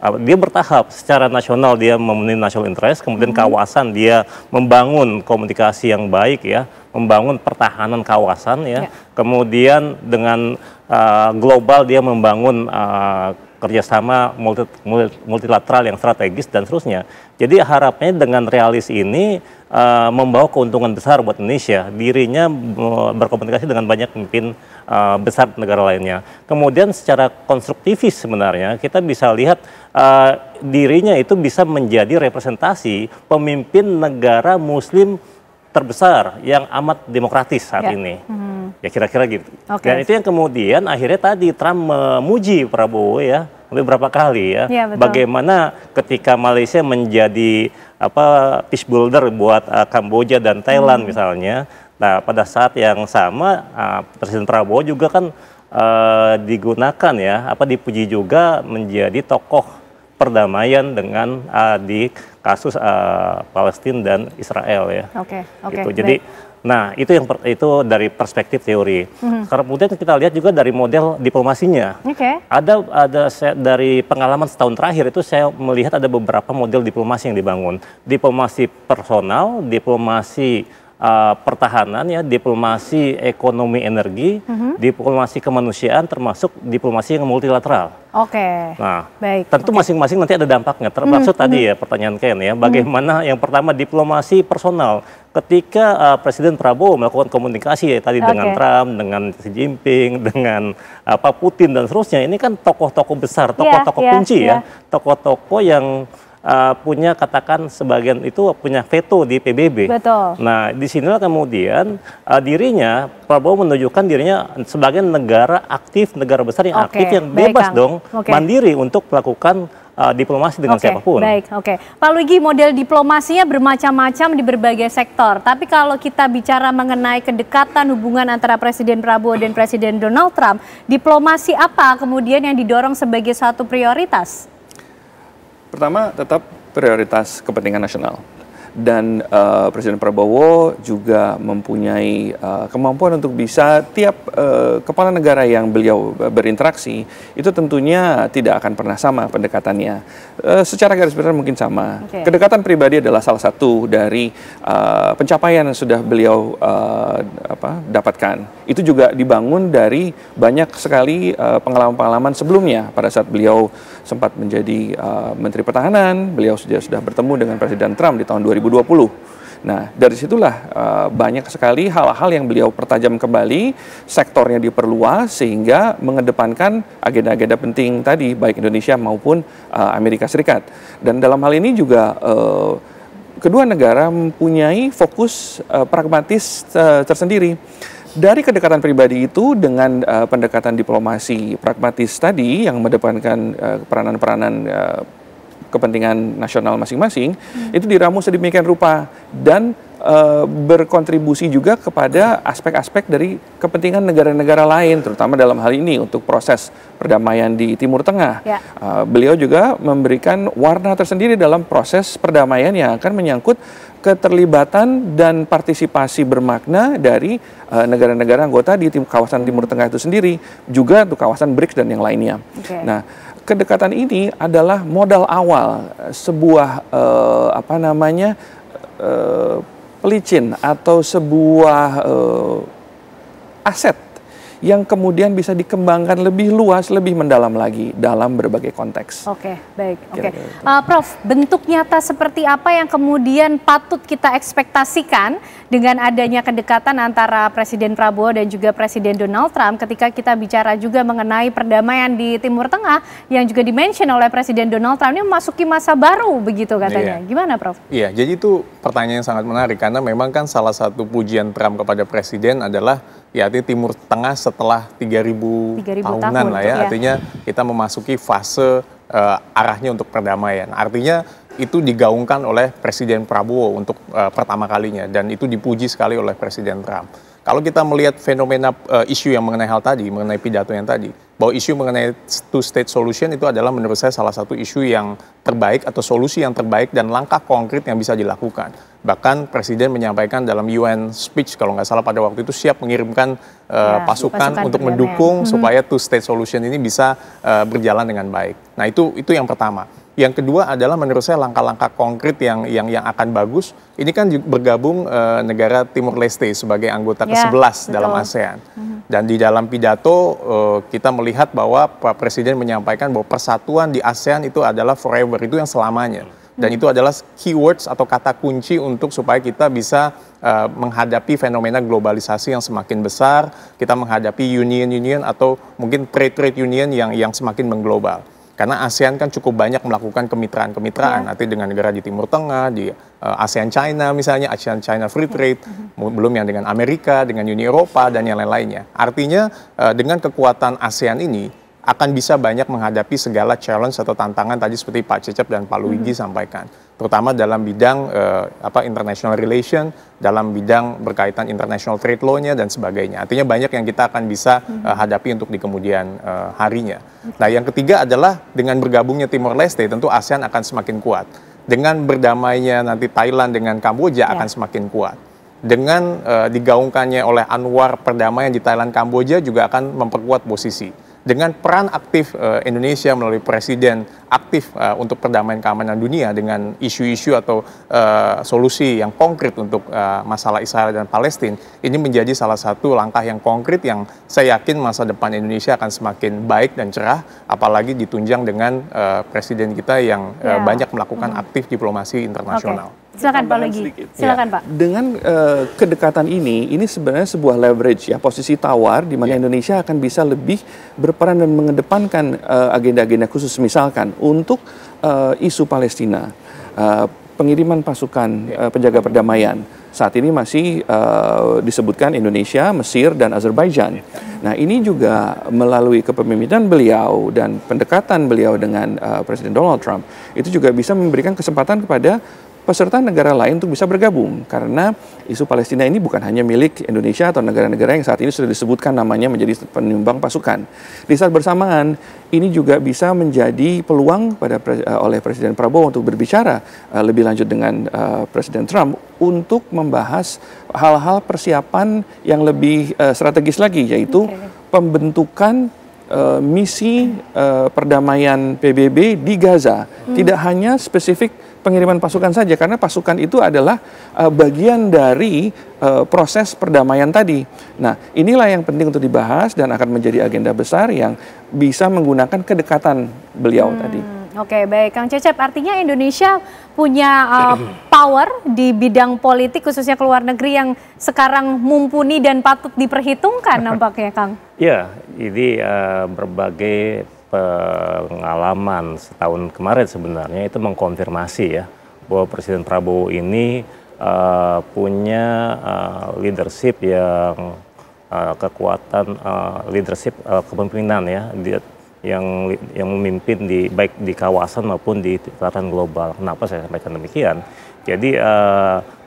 [SPEAKER 12] dia bertahap secara nasional, dia memenuhi national interest, kemudian kawasan dia membangun komunikasi yang baik ya, membangun pertahanan kawasan ya, kemudian dengan global dia membangun kerjasama multilateral yang strategis dan seterusnya. Jadi harapannya dengan realis ini membawa keuntungan besar buat Indonesia. Dirinya berkomunikasi dengan banyak pemimpin besar negara lainnya. Kemudian secara konstruktivis sebenarnya kita bisa lihat dirinya itu bisa menjadi representasi pemimpin negara Muslim terbesar yang amat demokratis saat ini. Ya kira-kira gitu. Dan itu yang kemudian akhirnya tadi Trump memuji Prabowo ya beberapa kali ya. Bagaimana ketika Malaysia menjadi peace builder buat Kamboja dan Thailand misalnya. Nah, pada saat yang sama Presiden Prabowo juga kan digunakan ya, dipuji juga menjadi tokoh perdamaian dengan di kasus Palestina dan Israel ya. Gitu. Jadi, nah itu dari perspektif teori. Sekarang kemudian kita lihat juga dari model diplomasinya. Ada dari pengalaman setahun terakhir itu saya melihat ada beberapa model diplomasi yang dibangun. Diplomasi personal, diplomasi pertahanan ya, diplomasi ekonomi energi, diplomasi kemanusiaan, termasuk diplomasi yang multilateral. Nah, tentu masing-masing nanti ada dampaknya. Termasuk tadi ya pertanyaan Ken ya, bagaimana yang pertama diplomasi personal. Ketika Presiden Prabowo melakukan komunikasi ya, tadi dengan Trump, dengan Xi Jinping, dengan Putin dan seterusnya, ini kan tokoh-tokoh besar, tokoh-tokoh kunci ya, tokoh-tokoh yang punya katakan sebagian itu punya veto di PBB. Nah, disinilah kemudian dirinya Prabowo menunjukkan dirinya sebagai negara aktif, negara besar yang aktif, yang bebas mandiri untuk melakukan diplomasi dengan siapapun.
[SPEAKER 1] Baik, oke. Pak Luigi, model diplomasinya bermacam-macam di berbagai sektor. Tapi kalau kita bicara mengenai kedekatan hubungan antara Presiden Prabowo dan Presiden Donald Trump, diplomasi apa kemudian yang didorong sebagai satu prioritas?
[SPEAKER 10] Pertama, tetap prioritas kepentingan nasional. Dan Presiden Prabowo juga mempunyai kemampuan untuk bisa tiap kepala negara yang beliau berinteraksi itu tentunya tidak akan pernah sama pendekatannya. Secara garis besar mungkin sama. Kedekatan pribadi adalah salah satu dari pencapaian yang sudah beliau dapatkan. Itu juga dibangun dari banyak sekali pengalaman-pengalaman sebelumnya. Pada saat beliau sempat menjadi Menteri Pertahanan, beliau sudah bertemu dengan Presiden Trump di tahun 2020. Nah, dari situlah banyak sekali hal-hal yang beliau pertajam kembali, sektornya diperluas sehingga mengedepankan agenda-agenda penting tadi, baik Indonesia maupun Amerika Serikat. Dan dalam hal ini juga kedua negara mempunyai fokus pragmatis tersendiri. Dari kedekatan pribadi itu dengan pendekatan diplomasi pragmatis tadi yang mengedepankan peranan-peranan kepentingan nasional masing-masing, itu diramu sedemikian rupa dan berkontribusi juga kepada aspek-aspek dari kepentingan negara-negara lain, terutama dalam hal ini untuk proses perdamaian di Timur Tengah. Beliau juga memberikan warna tersendiri dalam proses perdamaian yang akan menyangkut keterlibatan dan partisipasi bermakna dari negara-negara anggota di kawasan Timur Tengah itu sendiri, juga untuk kawasan BRICS dan yang lainnya. Nah, kedekatan ini adalah modal awal sebuah pelicin atau sebuah aset yang kemudian bisa dikembangkan lebih luas, lebih mendalam lagi dalam berbagai konteks.
[SPEAKER 1] Oke, baik. Oke, Prof, bentuk nyata seperti apa yang kemudian patut kita ekspektasikan dengan adanya kedekatan antara Presiden Prabowo dan juga Presiden Donald Trump ketika kita bicara juga mengenai perdamaian di Timur Tengah yang juga dimention oleh Presiden Donald Trump ini memasuki masa baru begitu katanya. Gimana, Prof?
[SPEAKER 11] Iya, jadi itu pertanyaan yang sangat menarik karena memang kan salah satu pujian Trump kepada Presiden adalah ya artinya Timur Tengah setelah 3.000 tahunan lah ya, artinya kita memasuki fase arahnya untuk perdamaian. Artinya itu digaungkan oleh Presiden Prabowo untuk pertama kalinya dan itu dipuji sekali oleh Presiden Trump. Kalau kita melihat fenomena isu yang mengenai hal tadi, mengenai pidato yang tadi, bahwa isu mengenai two-state solution itu adalah menurut saya salah satu isu yang terbaik atau solusi yang terbaik dan langkah konkret yang bisa dilakukan. Bahkan Presiden menyampaikan dalam UN speech kalau nggak salah pada waktu itu siap mengirimkan pasukan untuk mendukung supaya two-state solution ini bisa berjalan dengan baik. Nah itu yang pertama. Yang kedua adalah menurut saya langkah-langkah konkret yang akan bagus. Ini kan bergabung negara Timur Leste sebagai anggota ke-11 dalam ASEAN. Dan di dalam pidato kita melihat bahwa Pak Presiden menyampaikan bahwa persatuan di ASEAN itu adalah forever, itu yang selamanya. Dan itu adalah keywords atau kata kunci untuk supaya kita bisa menghadapi fenomena globalisasi yang semakin besar, kita menghadapi union atau mungkin trade union yang semakin mengglobal. Karena ASEAN kan cukup banyak melakukan kemitraan-kemitraan, nanti dengan negara di Timur Tengah, di ASEAN China misalnya, ASEAN China Free Trade, belum yang dengan Amerika, dengan Uni Eropa, dan yang lain-lainnya. Artinya dengan kekuatan ASEAN ini akan bisa banyak menghadapi segala challenge atau tantangan tadi seperti Pak Cecep dan Pak Luigi sampaikan. Terutama dalam bidang international relation, dalam bidang berkaitan international trade law-nya dan sebagainya. Artinya banyak yang kita akan bisa hadapi untuk di kemudian harinya. Nah yang ketiga adalah dengan bergabungnya Timor Leste tentu ASEAN akan semakin kuat. Dengan berdamainya nanti Thailand dengan Kamboja akan semakin kuat. Dengan digaungkannya oleh Anwar perdamaian di Thailand Kamboja juga akan memperkuat posisi. Dengan peran aktif Indonesia melalui Presiden aktif untuk perdamaian keamanan dunia dengan isu-isu atau solusi yang konkret untuk masalah Israel dan Palestina, ini menjadi salah satu langkah yang konkret yang saya yakin masa depan Indonesia akan semakin baik dan cerah, apalagi ditunjang dengan Presiden kita yang banyak melakukan aktif diplomasi internasional.
[SPEAKER 1] Silakan Pak Luigi. Silakan Pak.
[SPEAKER 10] Dengan kedekatan ini sebenarnya sebuah leverage ya, posisi tawar di mana Indonesia akan bisa lebih berperan dan mengedepankan agenda-agenda khusus misalkan untuk isu Palestina. pengiriman pasukan penjaga perdamaian. Saat ini masih disebutkan Indonesia, Mesir, dan Azerbaijan. Nah, ini juga melalui kepemimpinan beliau dan pendekatan beliau dengan Presiden Donald Trump, itu juga bisa memberikan kesempatan kepada peserta negara lain untuk bisa bergabung. Karena isu Palestina ini bukan hanya milik Indonesia atau negara-negara yang saat ini sudah disebutkan namanya menjadi penyumbang pasukan. Di saat bersamaan, ini juga bisa menjadi peluang oleh Presiden Prabowo untuk berbicara lebih lanjut dengan Presiden Trump untuk membahas hal-hal persiapan yang lebih strategis lagi, yaitu pembentukan misi perdamaian PBB di Gaza. Tidak hanya spesifik pengiriman pasukan saja, karena pasukan itu adalah bagian dari proses perdamaian tadi. Nah, inilah yang penting untuk dibahas dan akan menjadi agenda besar yang bisa menggunakan kedekatan beliau tadi.
[SPEAKER 1] Oke, baik Kang Cecep, artinya Indonesia punya power di bidang politik khususnya ke luar negeri yang sekarang mumpuni dan patut diperhitungkan nampaknya, Kang.
[SPEAKER 12] Ya, ini berbagai pengalaman setahun kemarin sebenarnya itu mengkonfirmasi ya bahwa Presiden Prabowo ini punya leadership yang kekuatan leadership kepemimpinan ya, yang memimpin baik di kawasan maupun di tataran global. Kenapa saya sampaikan demikian? Jadi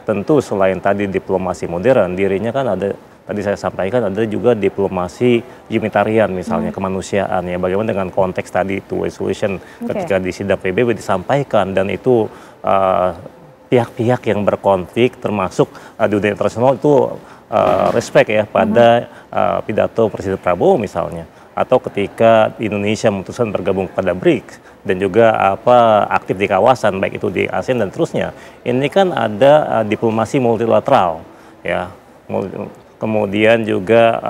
[SPEAKER 12] tentu selain tadi diplomasi modern, dirinya kan ada, tadi saya sampaikan ada juga diplomasi humanitarian misalnya, kemanusiaan ya. Bagaimana dengan konteks tadi two-way solution ketika di sidang PBB disampaikan, dan itu pihak-pihak yang berkonflik termasuk dunia internasional itu respect ya pada pidato Presiden Prabowo misalnya. Atau ketika Indonesia memutuskan bergabung pada BRICS dan juga aktif di kawasan baik itu di ASEAN dan terusnya. Ini kan ada diplomasi multilateral ya. Kemudian juga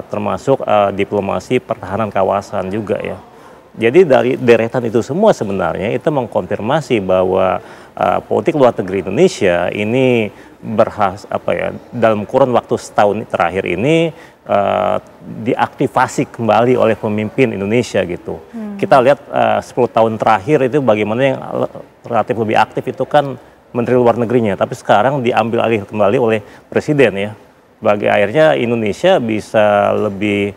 [SPEAKER 12] termasuk diplomasi pertahanan kawasan juga ya. Jadi dari deretan itu semua sebenarnya itu mengkonfirmasi bahwa politik luar negeri Indonesia ini dalam kurun waktu setahun terakhir ini diaktifasi kembali oleh pemimpin Indonesia gitu. Kita lihat 10 tahun terakhir itu bagaimana yang relatif lebih aktif itu kan Menteri Luar Negerinya, tapi sekarang diambil alih kembali oleh Presiden ya. Bagi akhirnya Indonesia bisa lebih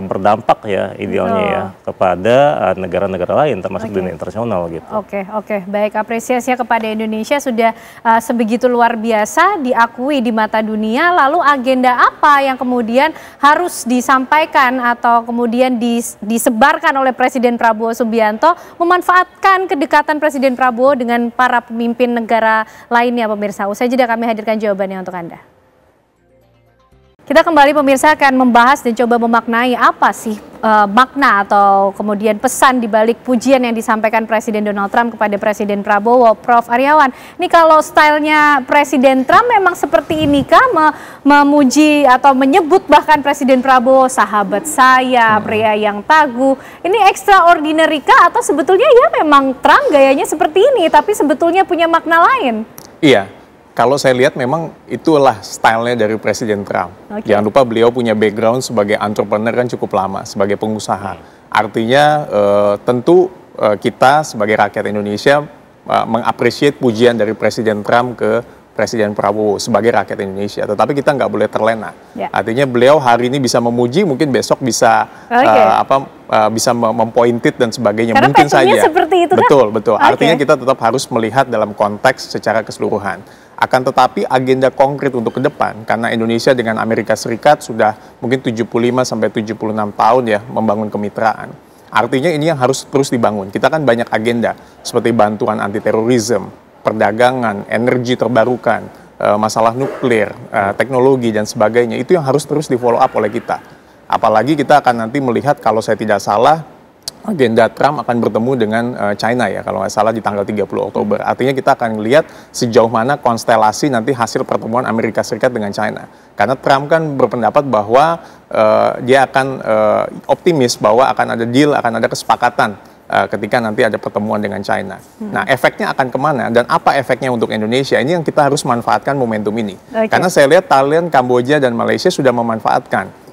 [SPEAKER 12] berdampak ya idealnya ya kepada negara-negara lain termasuk dunia internasional gitu.
[SPEAKER 1] Oke, baik, apresiasinya kepada Indonesia sudah sebegitu luar biasa diakui di mata dunia. Lalu agenda apa yang kemudian harus disampaikan atau kemudian disebarkan oleh Presiden Prabowo Subianto memanfaatkan kedekatan Presiden Prabowo dengan para pemimpin negara lainnya, pemirsa? Usai jeda kami hadirkan jawabannya untuk Anda. Kita kembali pemirsa akan membahas dan coba memaknai apa sih makna atau kemudian pesan di balik pujian yang disampaikan Presiden Donald Trump kepada Presiden Prabowo. Prof. Aryawan, ini kalau stylenya Presiden Trump memang seperti ini kah? Memuji atau menyebut bahkan Presiden Prabowo sahabat saya, pria yang tangguh. Ini extraordinary kah atau sebetulnya ya memang Trump gayanya seperti ini tapi sebetulnya punya makna lain? Iya.
[SPEAKER 11] Kalau saya lihat memang itulah stylenya dari Presiden Trump. Jangan lupa beliau punya background sebagai entrepreneur kan cukup lama, sebagai pengusaha. Artinya tentu kita sebagai rakyat Indonesia mengapresiasi pujian dari Presiden Trump ke Presiden Prabowo sebagai rakyat Indonesia. Tetapi kita nggak boleh terlena. Artinya beliau hari ini bisa memuji, mungkin besok bisa bisa mempointed dan sebagainya. Karena mungkin saja. Seperti itu, betul. Artinya kita tetap harus melihat dalam konteks secara keseluruhan. Akan tetapi agenda konkret untuk ke depan, karena Indonesia dengan Amerika Serikat sudah mungkin 75 sampai 76 tahun ya membangun kemitraan. Artinya ini yang harus terus dibangun. Kita kan banyak agenda seperti bantuan anti terorisme, perdagangan, energi terbarukan, masalah nuklir, teknologi dan sebagainya. Itu yang harus terus di follow up oleh kita. Apalagi kita akan nanti melihat kalau saya tidak salah agenda Trump akan bertemu dengan China ya, kalau nggak salah di tanggal 30 Oktober. Artinya kita akan melihat sejauh mana konstelasi nanti hasil pertemuan Amerika Serikat dengan China. Karena Trump kan berpendapat bahwa dia akan optimis bahwa akan ada deal, akan ada kesepakatan ketika nanti ada pertemuan dengan China. Nah, efeknya akan kemana dan apa efeknya untuk Indonesia? Ini yang kita harus manfaatkan momentum ini. Karena saya lihat Thailand, Kamboja, dan Malaysia sudah memanfaatkan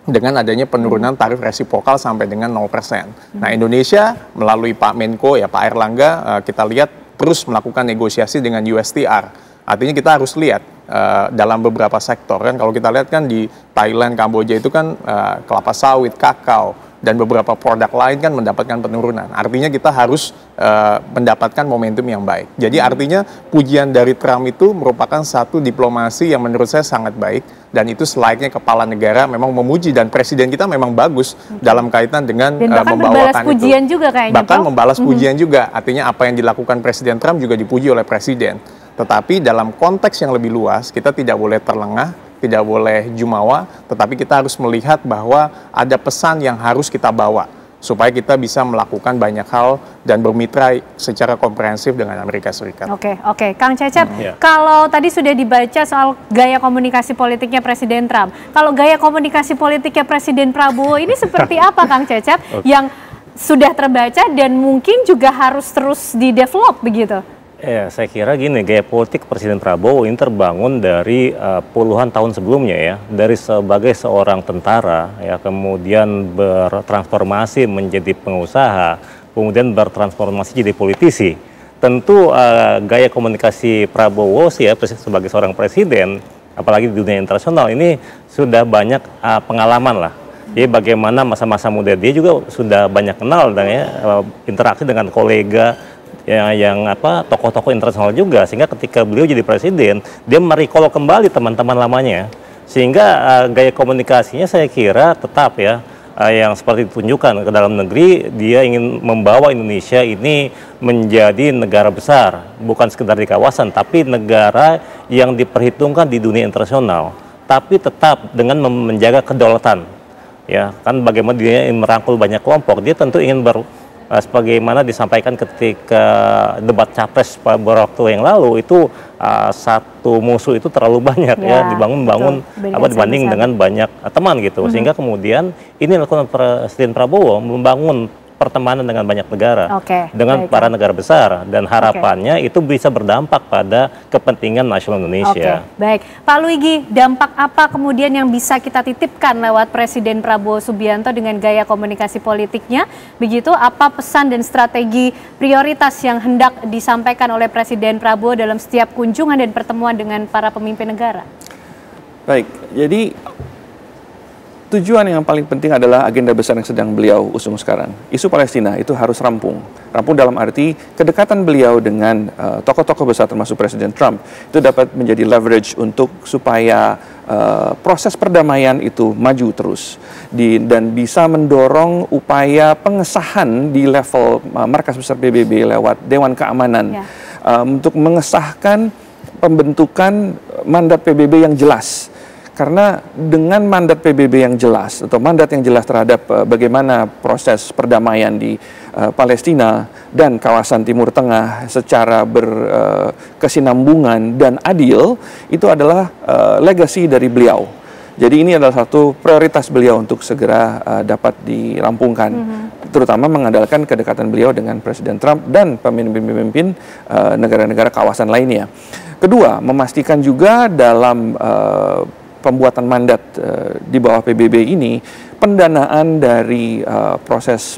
[SPEAKER 11] dengan adanya penurunan tarif resiprokal sampai dengan 0%. Nah, Indonesia melalui Pak Menko ya, Pak Airlangga, kita lihat terus melakukan negosiasi dengan USTR. Artinya kita harus lihat dalam beberapa sektor kan, kalau kita lihat kan di Thailand, Kamboja itu kan kelapa sawit, kakao, dan beberapa produk lain kan mendapatkan penurunan. Artinya kita harus mendapatkan momentum yang baik. Jadi artinya pujian dari Trump itu merupakan satu diplomasi yang menurut saya sangat baik, dan itu selayaknya kepala negara memang memuji, dan presiden kita memang bagus dalam kaitan dengan membawakan
[SPEAKER 1] pujian itu. Juga kayaknya,
[SPEAKER 11] bahkan membalas pujian juga. Artinya apa yang dilakukan Presiden Trump juga dipuji oleh presiden. Tetapi dalam konteks yang lebih luas, kita tidak boleh terlengah, tidak boleh jumawa, tetapi kita harus melihat bahwa ada pesan yang harus kita bawa supaya kita bisa melakukan banyak hal dan bermitra secara komprehensif dengan Amerika Serikat.
[SPEAKER 1] Oke, Kang Cecep, kalau tadi sudah dibaca soal gaya komunikasi politiknya Presiden Trump, kalau gaya komunikasi politiknya Presiden Prabowo ini seperti apa, Kang Cecep, yang sudah terbaca dan mungkin juga harus terus di-develop begitu?
[SPEAKER 12] Ya, saya kira gini, gaya politik Presiden Prabowo ini terbangun dari puluhan tahun sebelumnya ya, dari sebagai seorang tentara ya, kemudian bertransformasi menjadi pengusaha, kemudian bertransformasi jadi politisi. Tentu gaya komunikasi Prabowo sih ya, sebagai seorang presiden, apalagi di dunia internasional ini sudah banyak pengalaman lah. Jadi bagaimana masa-masa muda dia juga sudah banyak kenal dan ya, interaksi dengan kolega yang tokoh-tokoh internasional juga, sehingga ketika beliau jadi presiden dia merecall kembali teman-teman lamanya, sehingga gaya komunikasinya saya kira tetap ya yang seperti ditunjukkan ke dalam negeri. Dia ingin membawa Indonesia ini menjadi negara besar, bukan sekedar di kawasan tapi negara yang diperhitungkan di dunia internasional, tapi tetap dengan menjaga kedaulatan ya kan. Bagaimana dia merangkul banyak kelompok, dia tentu ingin sebagaimana disampaikan ketika debat capres beberapa waktu yang lalu itu satu musuh itu terlalu banyak ya dibangun dibanding dengan banyak teman gitu, sehingga kemudian ini lakukan Presiden Prabowo membangun pertemanan dengan banyak negara, dengan para negara besar, dan harapannya itu bisa berdampak pada kepentingan nasional Indonesia.
[SPEAKER 1] Baik, Pak Luigi, dampak apa kemudian yang bisa kita titipkan lewat Presiden Prabowo Subianto dengan gaya komunikasi politiknya? Begitu, apa pesan dan strategi prioritas yang hendak disampaikan oleh Presiden Prabowo dalam setiap kunjungan dan pertemuan dengan para pemimpin negara?
[SPEAKER 10] Baik, jadi tujuan yang paling penting adalah agenda besar yang sedang beliau usung sekarang. Isu Palestina itu harus rampung. Rampung dalam arti kedekatan beliau dengan tokoh-tokoh besar termasuk Presiden Trump itu dapat menjadi leverage untuk supaya proses perdamaian itu maju terus dan bisa mendorong upaya pengesahan di level markas besar PBB lewat Dewan Keamanan untuk mengesahkan pembentukan mandat PBB yang jelas. Karena dengan mandat PBB yang jelas atau mandat yang jelas terhadap bagaimana proses perdamaian di Palestina dan kawasan Timur Tengah secara berkesinambungan dan adil, itu adalah legasi dari beliau. Jadi ini adalah satu prioritas beliau untuk segera dapat dirampungkan, terutama mengandalkan kedekatan beliau dengan Presiden Trump dan pemimpin-pemimpin negara-negara kawasan lainnya. Kedua, memastikan juga dalam pembuatan mandat di bawah PBB ini, pendanaan dari proses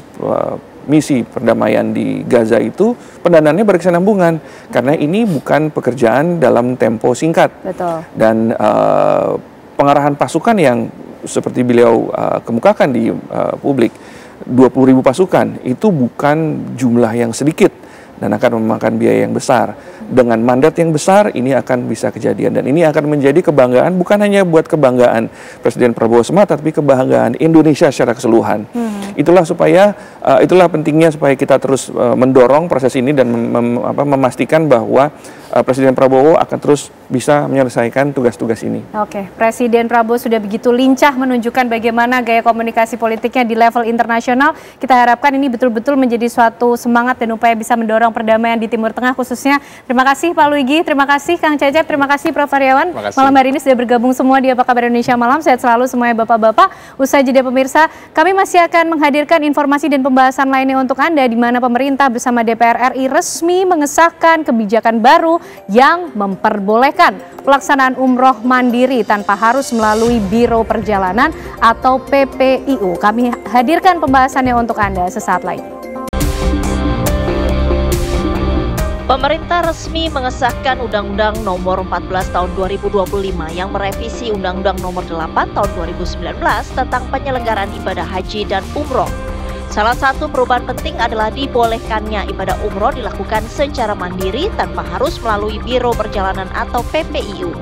[SPEAKER 10] misi perdamaian di Gaza itu pendanaannya berkesinambungan, karena ini bukan pekerjaan dalam tempo singkat.
[SPEAKER 1] Betul.
[SPEAKER 10] Dan pengarahan pasukan yang seperti beliau kemukakan di publik, 20.000 pasukan itu bukan jumlah yang sedikit dan akan memakan biaya yang besar. Dengan mandat yang besar ini akan bisa kejadian, dan ini akan menjadi kebanggaan bukan hanya buat kebanggaan Presiden Prabowo semata, tapi kebanggaan Indonesia secara keseluruhan. Itulah pentingnya supaya kita terus mendorong proses ini dan memastikan bahwa Presiden Prabowo akan terus bisa menyelesaikan tugas-tugas ini.
[SPEAKER 1] Oke, Presiden Prabowo sudah begitu lincah menunjukkan bagaimana gaya komunikasi politiknya di level internasional. Kita harapkan ini betul-betul menjadi suatu semangat dan upaya bisa mendorong perdamaian di Timur Tengah khususnya. Terima kasih Pak Luigi, terima kasih Kang Cecep, terima kasih Prof. Aryawan. Malam hari ini sudah bergabung semua di Apa Kabar Indonesia Malam. Sehat selalu semuanya Bapak-Bapak. Usai jeda pemirsa, kami masih akan menghadirkan informasi dan pembahasan lainnya untuk Anda, di mana pemerintah bersama DPR RI resmi mengesahkan kebijakan baru yang memperbolehkan pelaksanaan umroh mandiri tanpa harus melalui Biro Perjalanan atau PPIU. Kami hadirkan pembahasannya untuk Anda sesaat lagi.
[SPEAKER 13] Pemerintah resmi mengesahkan Undang-Undang Nomor 14 Tahun 2025 yang merevisi Undang-Undang Nomor 8 Tahun 2019 tentang penyelenggaraan ibadah haji dan umroh. Salah satu perubahan penting adalah dibolehkannya ibadah umroh dilakukan secara mandiri tanpa harus melalui Biro Perjalanan atau PPIU.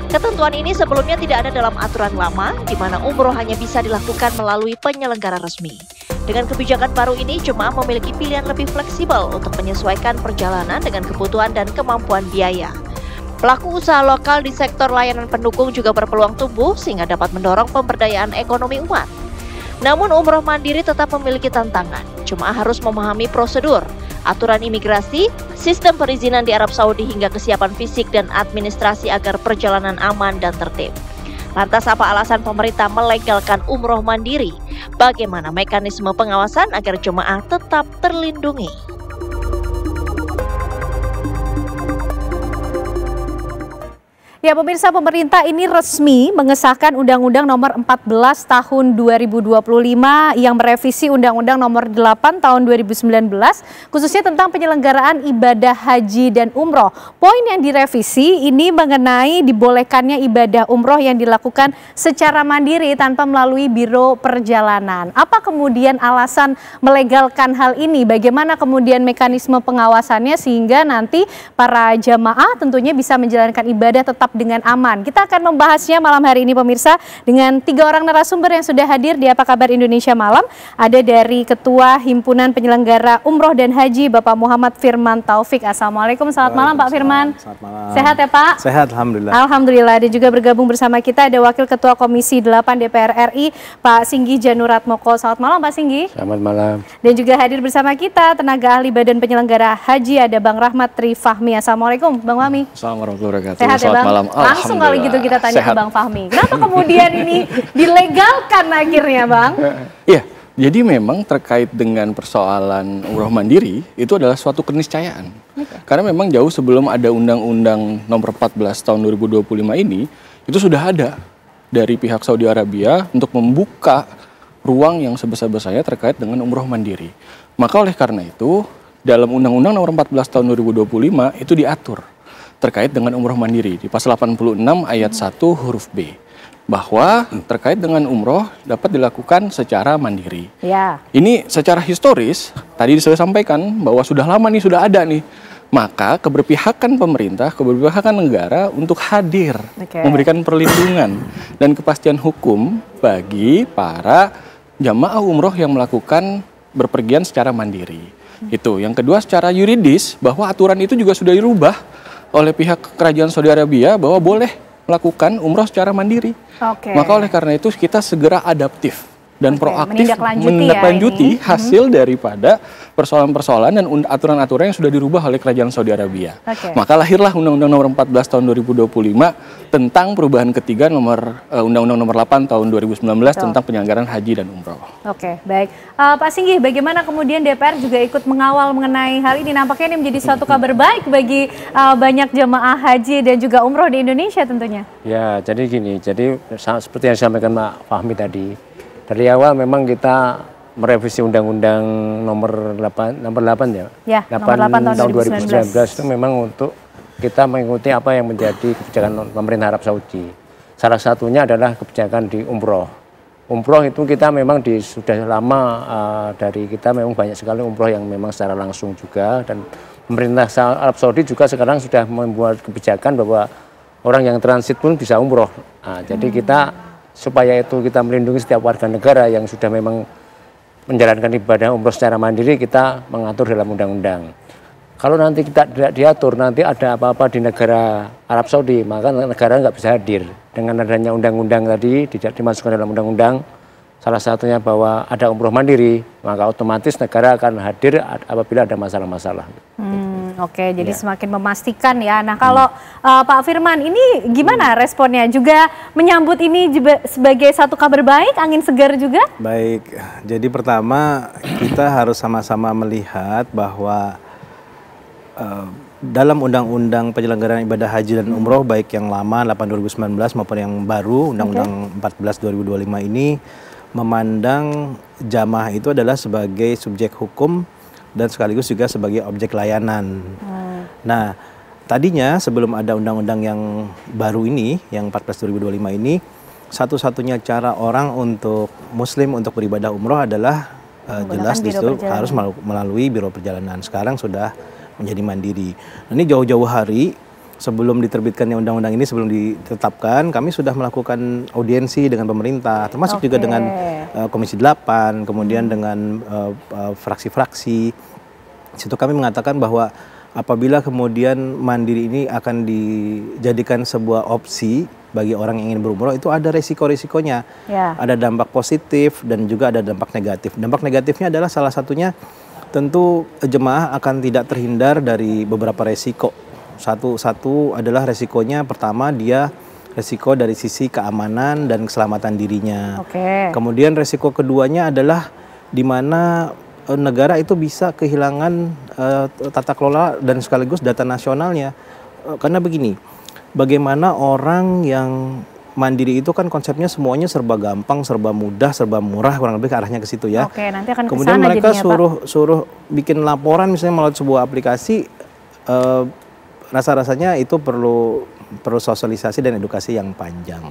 [SPEAKER 13] Ketentuan ini sebelumnya tidak ada dalam aturan lama, di mana umroh hanya bisa dilakukan melalui penyelenggara resmi. Dengan kebijakan baru ini, jemaah memiliki pilihan lebih fleksibel untuk menyesuaikan perjalanan dengan kebutuhan dan kemampuan biaya. Pelaku usaha lokal di sektor layanan pendukung juga berpeluang tumbuh sehingga dapat mendorong pemberdayaan ekonomi umat. Namun umroh mandiri tetap memiliki tantangan. Jemaah harus memahami prosedur, aturan imigrasi, sistem perizinan di Arab Saudi hingga kesiapan fisik dan administrasi agar perjalanan aman dan tertib. Lantas apa alasan pemerintah melegalkan umroh mandiri? Bagaimana mekanisme pengawasan agar jemaah tetap terlindungi?
[SPEAKER 1] Ya pemirsa, pemerintah ini resmi mengesahkan Undang-Undang Nomor 14 Tahun 2025 yang merevisi Undang-Undang Nomor 8 Tahun 2019 khususnya tentang penyelenggaraan ibadah haji dan umroh. Poin yang direvisi ini mengenai dibolehkannya ibadah umroh yang dilakukan secara mandiri tanpa melalui Biro Perjalanan. Apa kemudian alasan melegalkan hal ini? Bagaimana kemudian mekanisme pengawasannya sehingga nanti para jamaah tentunya bisa menjalankan ibadah tetap dengan aman. Kita akan membahasnya malam hari ini pemirsa dengan 3 orang narasumber yang sudah hadir di Apa Kabar Indonesia Malam. Ada dari Ketua Himpunan Penyelenggara Umroh dan Haji Bapak Muhammad Firman Taufik. Assalamualaikum, selamat malam Pak Firman.
[SPEAKER 14] Selamat malam.
[SPEAKER 1] Sehat ya Pak?
[SPEAKER 14] Sehat, Alhamdulillah.
[SPEAKER 1] Alhamdulillah. Dan juga bergabung bersama kita ada Wakil Ketua Komisi 8 DPR RI Pak Singgi Januratmoko. Selamat malam Pak Singgi.
[SPEAKER 3] Selamat malam.
[SPEAKER 1] Dan juga hadir bersama kita tenaga ahli Badan Penyelenggara Haji ada Bang Rahmat Trifahmi. Assalamualaikum Bang Fahmi.
[SPEAKER 15] Assalamualaikum warahmatullahi wabarakatuh.
[SPEAKER 1] Sehat ya Bang?
[SPEAKER 15] Malam.
[SPEAKER 1] Langsung kali gitu kita tanya
[SPEAKER 15] Sehat.
[SPEAKER 1] ke Bang Fahmi. Kenapa kemudian ini dilegalkan akhirnya Bang?
[SPEAKER 15] Iya, jadi memang terkait dengan persoalan umroh mandiri itu adalah suatu keniscayaan. Karena memang jauh sebelum ada Undang-Undang Nomor 14 Tahun 2025 ini, itu sudah ada dari pihak Saudi Arabia untuk membuka ruang yang sebesar-besarnya terkait dengan umroh mandiri. Maka oleh karena itu, dalam Undang-Undang Nomor 14 Tahun 2025 itu diatur terkait dengan umroh mandiri di pasal 86 ayat 1 huruf B bahwa terkait dengan umroh dapat dilakukan secara mandiri.
[SPEAKER 1] Ya.
[SPEAKER 15] Ini secara historis tadi saya sampaikan bahwa sudah lama nih, sudah ada nih. Maka keberpihakan pemerintah, keberpihakan negara untuk hadir memberikan perlindungan dan kepastian hukum bagi para jamaah umroh yang melakukan berpergian secara mandiri. Itu. Yang kedua secara yuridis bahwa aturan itu juga sudah dirubah oleh pihak kerajaan Saudi Arabia bahwa boleh melakukan umroh secara mandiri. Maka oleh karena itu kita segera adaptif dan proaktif menindaklanjuti hasil daripada persoalan-persoalan dan aturan-aturan yang sudah dirubah oleh kerajaan Saudi Arabia. Maka lahirlah Undang-Undang Nomor 14 Tahun 2025 tentang perubahan ketiga nomor Undang-Undang Nomor 8 Tahun 2019 tentang penyelenggaraan haji dan umroh.
[SPEAKER 1] Oke, baik. Pak Singgi, bagaimana kemudian DPR juga ikut mengawal mengenai hal ini? Nampaknya ini menjadi suatu kabar baik bagi banyak jemaah haji dan juga umroh di Indonesia tentunya.
[SPEAKER 12] Ya, jadi gini, jadi seperti yang disampaikan Pak Fahmi tadi, dari awal memang kita merevisi Undang-Undang nomor 8 ya? Ya, nomor 8 tahun 2019 itu memang untuk kita mengikuti apa yang menjadi kebijakan pemerintah Arab Saudi. Salah satunya adalah kebijakan di umroh. Umroh itu kita memang sudah lama dari kita memang banyak sekali umroh yang memang secara langsung juga, dan pemerintah Arab Saudi juga sekarang sudah membuat kebijakan bahwa orang yang transit pun bisa umroh. Jadi kita supaya itu kita melindungi setiap warga negara yang sudah memang menjalankan ibadah umroh secara mandiri, kita mengatur dalam undang-undang. Kalau nanti kita tidak diatur, nanti ada apa-apa di negara Arab Saudi, maka negara nggak bisa hadir. Dengan adanya undang-undang tadi dimasukkan dalam undang-undang, salah satunya bahwa ada umroh mandiri, maka otomatis negara akan hadir apabila ada masalah-masalah.
[SPEAKER 1] Oke, jadi semakin memastikan ya. Nah, kalau Pak Firman, ini gimana responnya? Juga menyambut ini juga sebagai satu kabar baik, angin segar juga?
[SPEAKER 14] Baik, jadi pertama kita harus sama-sama melihat bahwa dalam Undang-Undang Penyelenggaraan Ibadah Haji dan Umroh, baik yang lama 8/2019 maupun yang baru Undang-Undang 14/2025 ini memandang jamaah itu adalah sebagai subjek hukum dan sekaligus juga sebagai objek layanan. Nah, tadinya sebelum ada undang-undang yang baru ini, yang 14/2025 ini, satu-satunya cara orang untuk Muslim untuk beribadah umroh adalah jelas disitu harus melalui biro perjalanan. Sekarang sudah menjadi mandiri. Nah, ini jauh-jauh hari sebelum diterbitkannya undang-undang ini, sebelum ditetapkan, kami sudah melakukan audiensi dengan pemerintah, termasuk juga dengan Komisi 8, kemudian dengan fraksi-fraksi. Situ kami mengatakan bahwa apabila kemudian mandiri ini akan dijadikan sebuah opsi bagi orang yang ingin berumroh, itu ada resiko-resikonya. Ada dampak positif dan juga ada dampak negatif. Dampak negatifnya adalah salah satunya tentu jemaah akan tidak terhindar dari beberapa resiko. Satu adalah resikonya, pertama dia resiko dari sisi keamanan dan keselamatan dirinya. Kemudian resiko keduanya adalah di mana negara itu bisa kehilangan tata kelola dan sekaligus data nasionalnya. Karena begini, bagaimana orang yang mandiri itu kan konsepnya semuanya serba gampang, serba mudah, serba murah, kurang lebih ke arahnya ke situ ya.
[SPEAKER 1] Nanti akan
[SPEAKER 14] kemudian mereka suruh bikin laporan misalnya melalui sebuah aplikasi, rasa-rasanya itu perlu sosialisasi dan edukasi yang panjang.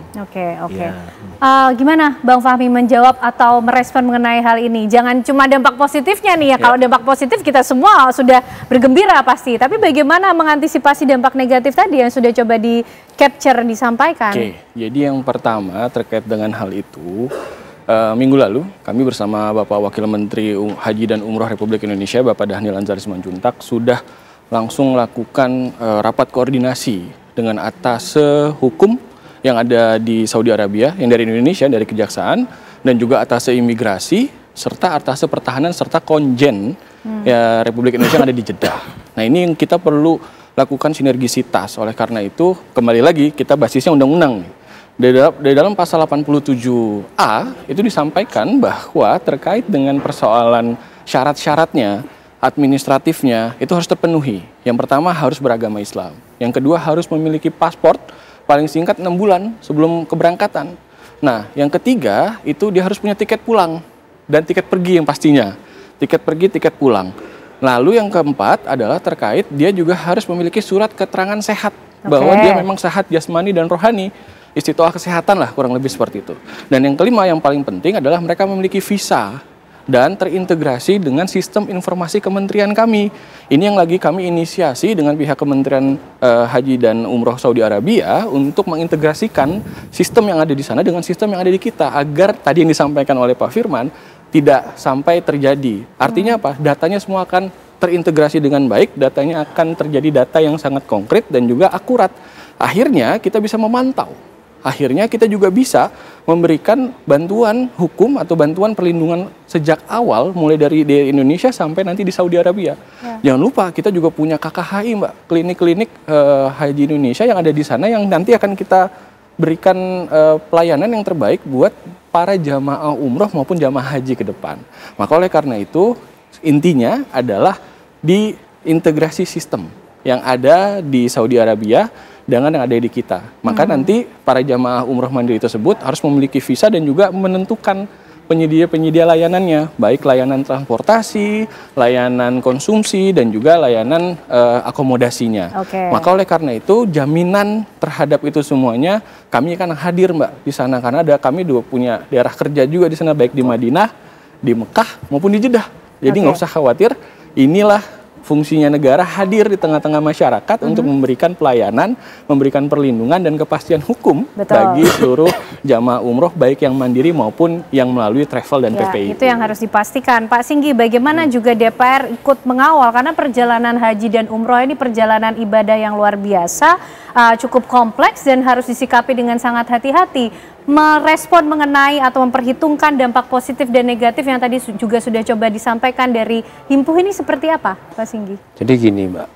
[SPEAKER 1] Gimana Bang Fahmi menjawab atau merespon mengenai hal ini? Jangan cuma dampak positifnya nih ya. Kalau dampak positif kita semua sudah bergembira pasti. Tapi bagaimana mengantisipasi dampak negatif tadi yang sudah coba di capture, disampaikan?
[SPEAKER 15] Jadi yang pertama terkait dengan hal itu, minggu lalu kami bersama Bapak Wakil Menteri Haji dan Umroh Republik Indonesia, Bapak Dhanil Anzar Simanjuntak, sudah langsung melakukan rapat koordinasi dengan atase hukum yang ada di Saudi Arabia, yang dari Indonesia, dari Kejaksaan, dan juga atase imigrasi, serta atase pertahanan, serta konjen ya, Republik Indonesia yang ada di Jeddah. Nah, ini yang kita perlu lakukan sinergisitas. Oleh karena itu, kembali lagi, kita basisnya undang-undang. Di dalam pasal 87A, itu disampaikan bahwa terkait dengan persoalan syarat-syaratnya, administratifnya itu harus terpenuhi. Yang pertama harus beragama Islam. Yang kedua harus memiliki paspor paling singkat 6 bulan sebelum keberangkatan. Nah, yang ketiga itu dia harus punya tiket pulang dan tiket pergi yang pastinya. Tiket pergi, tiket pulang. Lalu yang keempat adalah terkait dia juga harus memiliki surat keterangan sehat bahwa dia memang sehat jasmani dan rohani. Istiqtoah kesehatan lah, kurang lebih seperti itu. Dan yang kelima yang paling penting adalah mereka memiliki visa dan terintegrasi dengan sistem informasi kementerian kami. Ini yang lagi kami inisiasi dengan pihak Kementerian Haji dan Umroh Saudi Arabia untuk mengintegrasikan sistem yang ada di sana dengan sistem yang ada di kita, agar tadi yang disampaikan oleh Pak Firman tidak sampai terjadi. Artinya apa? Datanya semua akan terintegrasi dengan baik, datanya akan terjadi data yang sangat konkret dan juga akurat. Akhirnya kita bisa memantau. Akhirnya kita juga bisa memberikan bantuan hukum atau bantuan perlindungan sejak awal, mulai dari di Indonesia sampai nanti di Saudi Arabia. Jangan lupa kita juga punya KKHI, Mbak, klinik-klinik haji Indonesia yang ada di sana yang nanti akan kita berikan pelayanan yang terbaik buat para jamaah umroh maupun jamaah haji ke depan. Maka oleh karena itu intinya adalah di integrasi sistem yang ada di Saudi Arabia dengan yang ada di kita. Maka nanti para jamaah umroh mandiri tersebut harus memiliki visa dan juga menentukan penyedia-penyedia layanannya, baik layanan transportasi, layanan konsumsi, dan juga layanan akomodasinya. Maka oleh karena itu jaminan terhadap itu semuanya kami akan hadir, Mbak, di sana, karena kami juga punya daerah kerja juga di sana, baik di Madinah, di Mekah maupun di Jeddah. Jadi nggak usah khawatir, inilah fungsinya negara hadir di tengah-tengah masyarakat untuk memberikan pelayanan, memberikan perlindungan dan kepastian hukum bagi seluruh jamaah umroh, baik yang mandiri maupun yang melalui travel dan PPI.
[SPEAKER 1] Itu yang harus dipastikan. Pak Singgi, bagaimana juga DPR ikut mengawal, karena perjalanan haji dan umroh ini perjalanan ibadah yang luar biasa, cukup kompleks dan harus disikapi dengan sangat hati-hati. Merespon mengenai atau memperhitungkan dampak positif dan negatif yang tadi juga sudah coba disampaikan dari Himpuh ini seperti apa, Pak Singgi?
[SPEAKER 16] Jadi gini, Mbak,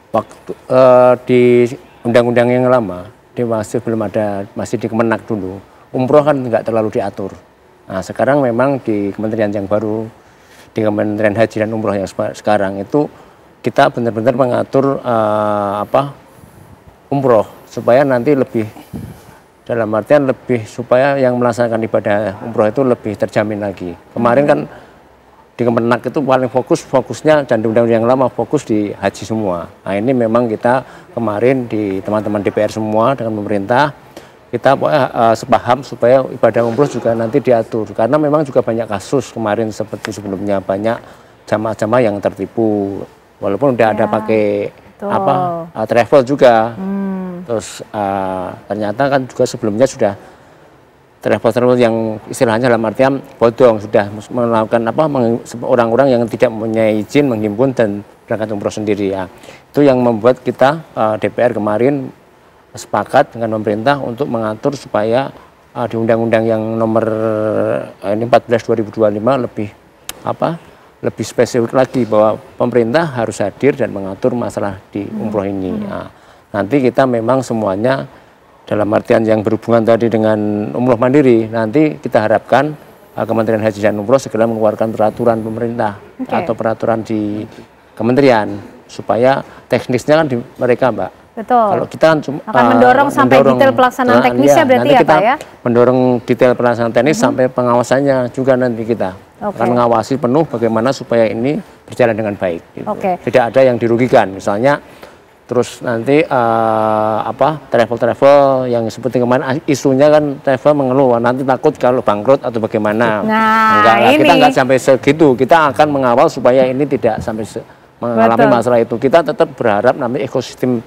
[SPEAKER 16] waktu di undang-undang yang lama, dia masih belum ada, masih di Kemenak dulu, umroh kan nggak terlalu diatur. Nah, sekarang memang di kementerian yang baru, di Kementerian Haji dan Umroh yang sekarang itu kita benar-benar mengatur umroh supaya nanti lebih, dalam artian lebih supaya yang melaksanakan ibadah umroh itu lebih terjamin lagi. Kemarin kan di Kemenak itu paling fokusnya dan undang-undang yang lama fokus di haji semua. Nah ini memang kita kemarin di teman-teman DPR semua dengan pemerintah kita sepaham supaya ibadah umroh juga nanti diatur karena memang juga banyak kasus kemarin seperti sebelumnya banyak jamaah-jamaah yang tertipu walaupun udah ada pakai travel juga. Terus ternyata kan juga sebelumnya sudah travel yang istilahnya dalam artian bodong sudah melakukan orang-orang yang tidak mempunyai izin menghimpun dan berangkat umroh sendiri ya. Itu yang membuat kita DPR kemarin sepakat dengan pemerintah untuk mengatur supaya di undang-undang yang nomor 14 2025 lebih spesifik lagi bahwa pemerintah harus hadir dan mengatur masalah di umroh ini. Nah, nanti kita memang semuanya dalam artian yang berhubungan tadi dengan umroh mandiri, nanti kita harapkan Kementerian Haji dan Umroh segera mengeluarkan peraturan pemerintah atau peraturan di kementerian supaya teknisnya kan di mereka, Mbak.
[SPEAKER 1] Betul.
[SPEAKER 16] Kalau kita kan cuma
[SPEAKER 1] akan mendorong sampai detail pelaksanaan teknisnya berarti ya, Pak ya?
[SPEAKER 16] Mendorong detail pelaksanaan teknis sampai pengawasannya juga nanti kita akan mengawasi penuh bagaimana supaya ini berjalan dengan baik. Gitu. Tidak ada yang dirugikan, misalnya. Terus nanti travel yang seperti kemarin isunya kan travel mengeluh nanti takut kalau bangkrut atau bagaimana. Kita nggak sampai segitu. Kita akan mengawal supaya ini tidak sampai mengalami masalah itu. Kita tetap berharap namanya ekosistem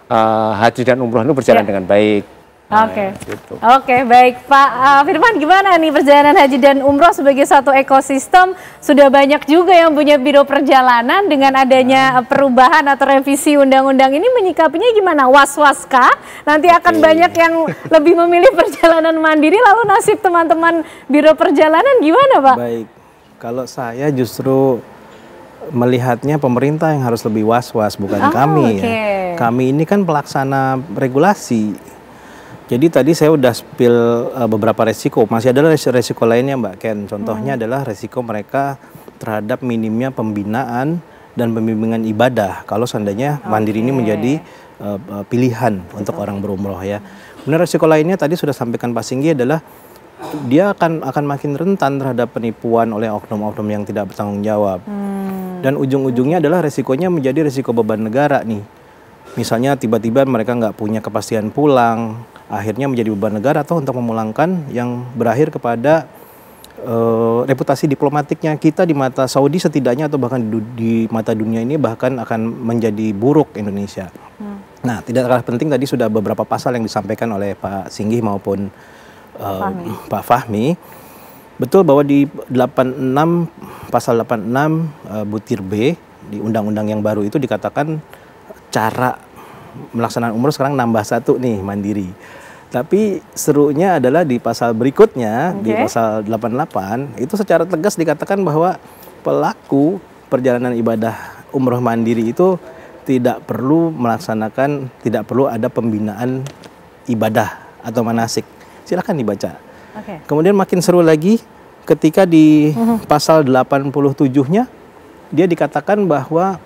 [SPEAKER 16] haji dan umroh itu berjalan dengan baik.
[SPEAKER 1] Oke, baik Pak Firman, gimana nih perjalanan haji dan umroh sebagai satu ekosistem? Sudah banyak juga yang punya biro perjalanan dengan adanya perubahan atau revisi undang-undang ini menyikapinya gimana? Was-was kah? Nanti akan banyak yang lebih memilih perjalanan mandiri, lalu nasib teman-teman biro perjalanan gimana Pak?
[SPEAKER 14] Baik, kalau saya justru melihatnya pemerintah yang harus lebih was-was, bukan kami ya. Kami ini kan pelaksana regulasi. Jadi tadi saya udah spill beberapa resiko, masih ada resiko lainnya Mbak Ken. Contohnya adalah resiko mereka terhadap minimnya pembinaan dan pembimbingan ibadah kalau seandainya mandiri ini menjadi pilihan untuk orang berumroh ya. Kemudian resiko lainnya tadi sudah sampaikan Pak Singgi adalah dia akan makin rentan terhadap penipuan oleh oknum-oknum yang tidak bertanggung jawab. Dan ujung-ujungnya adalah resikonya menjadi resiko beban negara nih. Misalnya tiba-tiba mereka nggak punya kepastian pulang, akhirnya menjadi beban negara atau untuk memulangkan yang berakhir kepada reputasi diplomatiknya kita di mata Saudi setidaknya atau bahkan di mata dunia ini bahkan akan menjadi buruk Indonesia. Nah, tidak kalah penting tadi sudah beberapa pasal yang disampaikan oleh Pak Singgih maupun Pak Fahmi. Betul bahwa di 86 pasal 86 butir B di undang-undang yang baru itu dikatakan cara melaksanaan umroh sekarang nambah satu nih mandiri. Tapi serunya adalah di pasal berikutnya di pasal 88 itu secara tegas dikatakan bahwa pelaku perjalanan ibadah umroh mandiri itu tidak perlu ada pembinaan ibadah atau manasik. Silahkan dibaca. Kemudian makin seru lagi ketika di pasal 87-nya dia dikatakan bahwa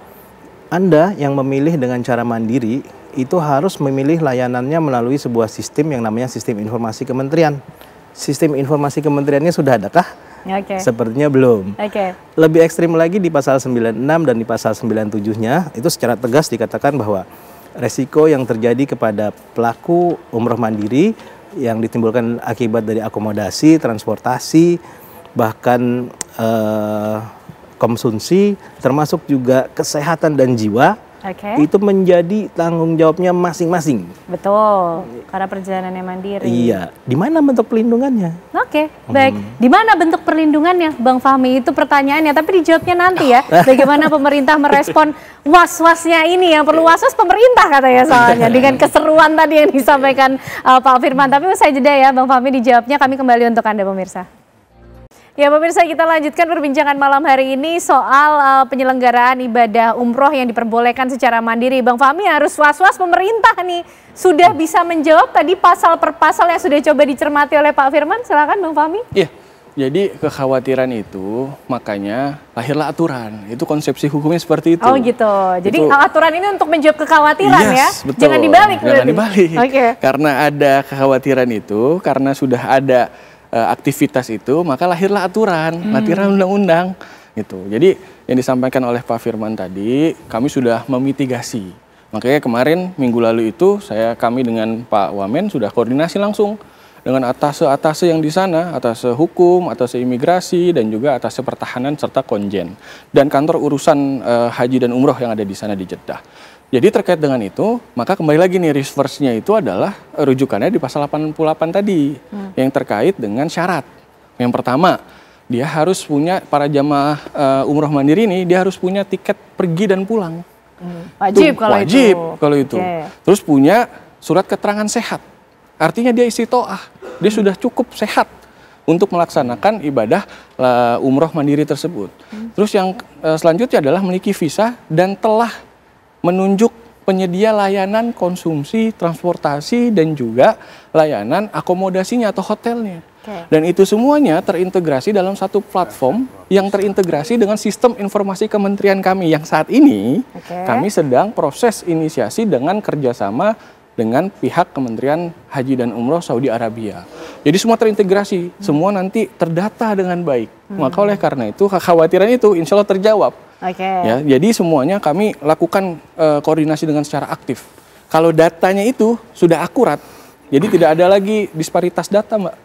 [SPEAKER 14] Anda yang memilih dengan cara mandiri itu harus memilih layanannya melalui sebuah sistem yang namanya sistem informasi kementerian. Sistem informasi kementeriannya sudah adakah? Sepertinya belum. Lebih ekstrim lagi di pasal 96 dan di pasal 97-nya itu secara tegas dikatakan bahwa resiko yang terjadi kepada pelaku umroh mandiri yang ditimbulkan akibat dari akomodasi, transportasi, bahkan konsumsi, termasuk juga kesehatan dan jiwa, itu menjadi tanggung jawabnya masing-masing.
[SPEAKER 1] Betul, karena perjalanannya mandiri.
[SPEAKER 14] Iya, di mana bentuk pelindungannya?
[SPEAKER 1] Baik. Di mana bentuk perlindungannya, Bang Fahmi? Itu pertanyaannya, tapi dijawabnya nanti ya. Bagaimana pemerintah merespon was-wasnya ini? Yang perlu was-was pemerintah katanya soalnya, dengan keseruan tadi yang disampaikan Pak Firman. Tapi usai jeda ya, Bang Fahmi dijawabnya, kami kembali untuk Anda pemirsa. Ya pemirsa, kita lanjutkan perbincangan malam hari ini soal penyelenggaraan ibadah umroh yang diperbolehkan secara mandiri. Bang Fahmi, harus was-was pemerintah nih. Sudah bisa menjawab tadi pasal per pasal yang sudah coba dicermati oleh Pak Firman. Silakan Bang Fahmi.
[SPEAKER 15] Iya, jadi kekhawatiran itu makanya lahirlah aturan. Itu konsepsi hukumnya seperti itu.
[SPEAKER 1] Oh gitu. Jadi aturan ini untuk menjawab kekhawatiran ya.
[SPEAKER 15] Betul.
[SPEAKER 1] Jangan dibalik.
[SPEAKER 15] Jangan dibalik. Karena ada kekhawatiran itu, karena sudah ada aktivitas itu, maka lahirlah aturan, lahirlah undang-undang. Gitu. Jadi yang disampaikan oleh Pak Firman tadi, kami sudah memitigasi. Makanya kemarin minggu lalu itu kami dengan Pak Wamen sudah koordinasi langsung dengan atase-atase yang di sana, atase hukum, atase imigrasi, dan juga atase pertahanan serta konjen dan kantor urusan haji dan umroh yang ada di sana di Jeddah. Jadi terkait dengan itu, maka kembali lagi nih reverse-nya itu adalah rujukannya di pasal 88 tadi yang terkait dengan syarat. Yang pertama, dia harus punya, para jamaah umroh mandiri ini, dia harus punya tiket pergi dan pulang.
[SPEAKER 1] Wajib kalau itu.
[SPEAKER 15] Wajib kalau itu.
[SPEAKER 1] Okay.
[SPEAKER 15] Terus punya surat keterangan sehat. Artinya dia istiqoah, dia sudah cukup sehat untuk melaksanakan ibadah umroh mandiri tersebut. Terus yang selanjutnya adalah memiliki visa dan telah menunjuk penyedia layanan konsumsi, transportasi, dan juga layanan akomodasinya atau hotelnya. Dan itu semuanya terintegrasi dalam satu platform yang terintegrasi dengan sistem informasi kementerian kami yang saat ini kami sedang proses inisiasi dengan kerjasama dengan pihak Kementerian Haji dan Umroh Saudi Arabia. Jadi semua terintegrasi, semua nanti terdata dengan baik. Maka oleh karena itu kekhawatiran itu insya Allah terjawab. Ya, jadi semuanya kami lakukan koordinasi dengan secara aktif. Kalau datanya itu sudah akurat, jadi tidak ada lagi disparitas data, Mbak.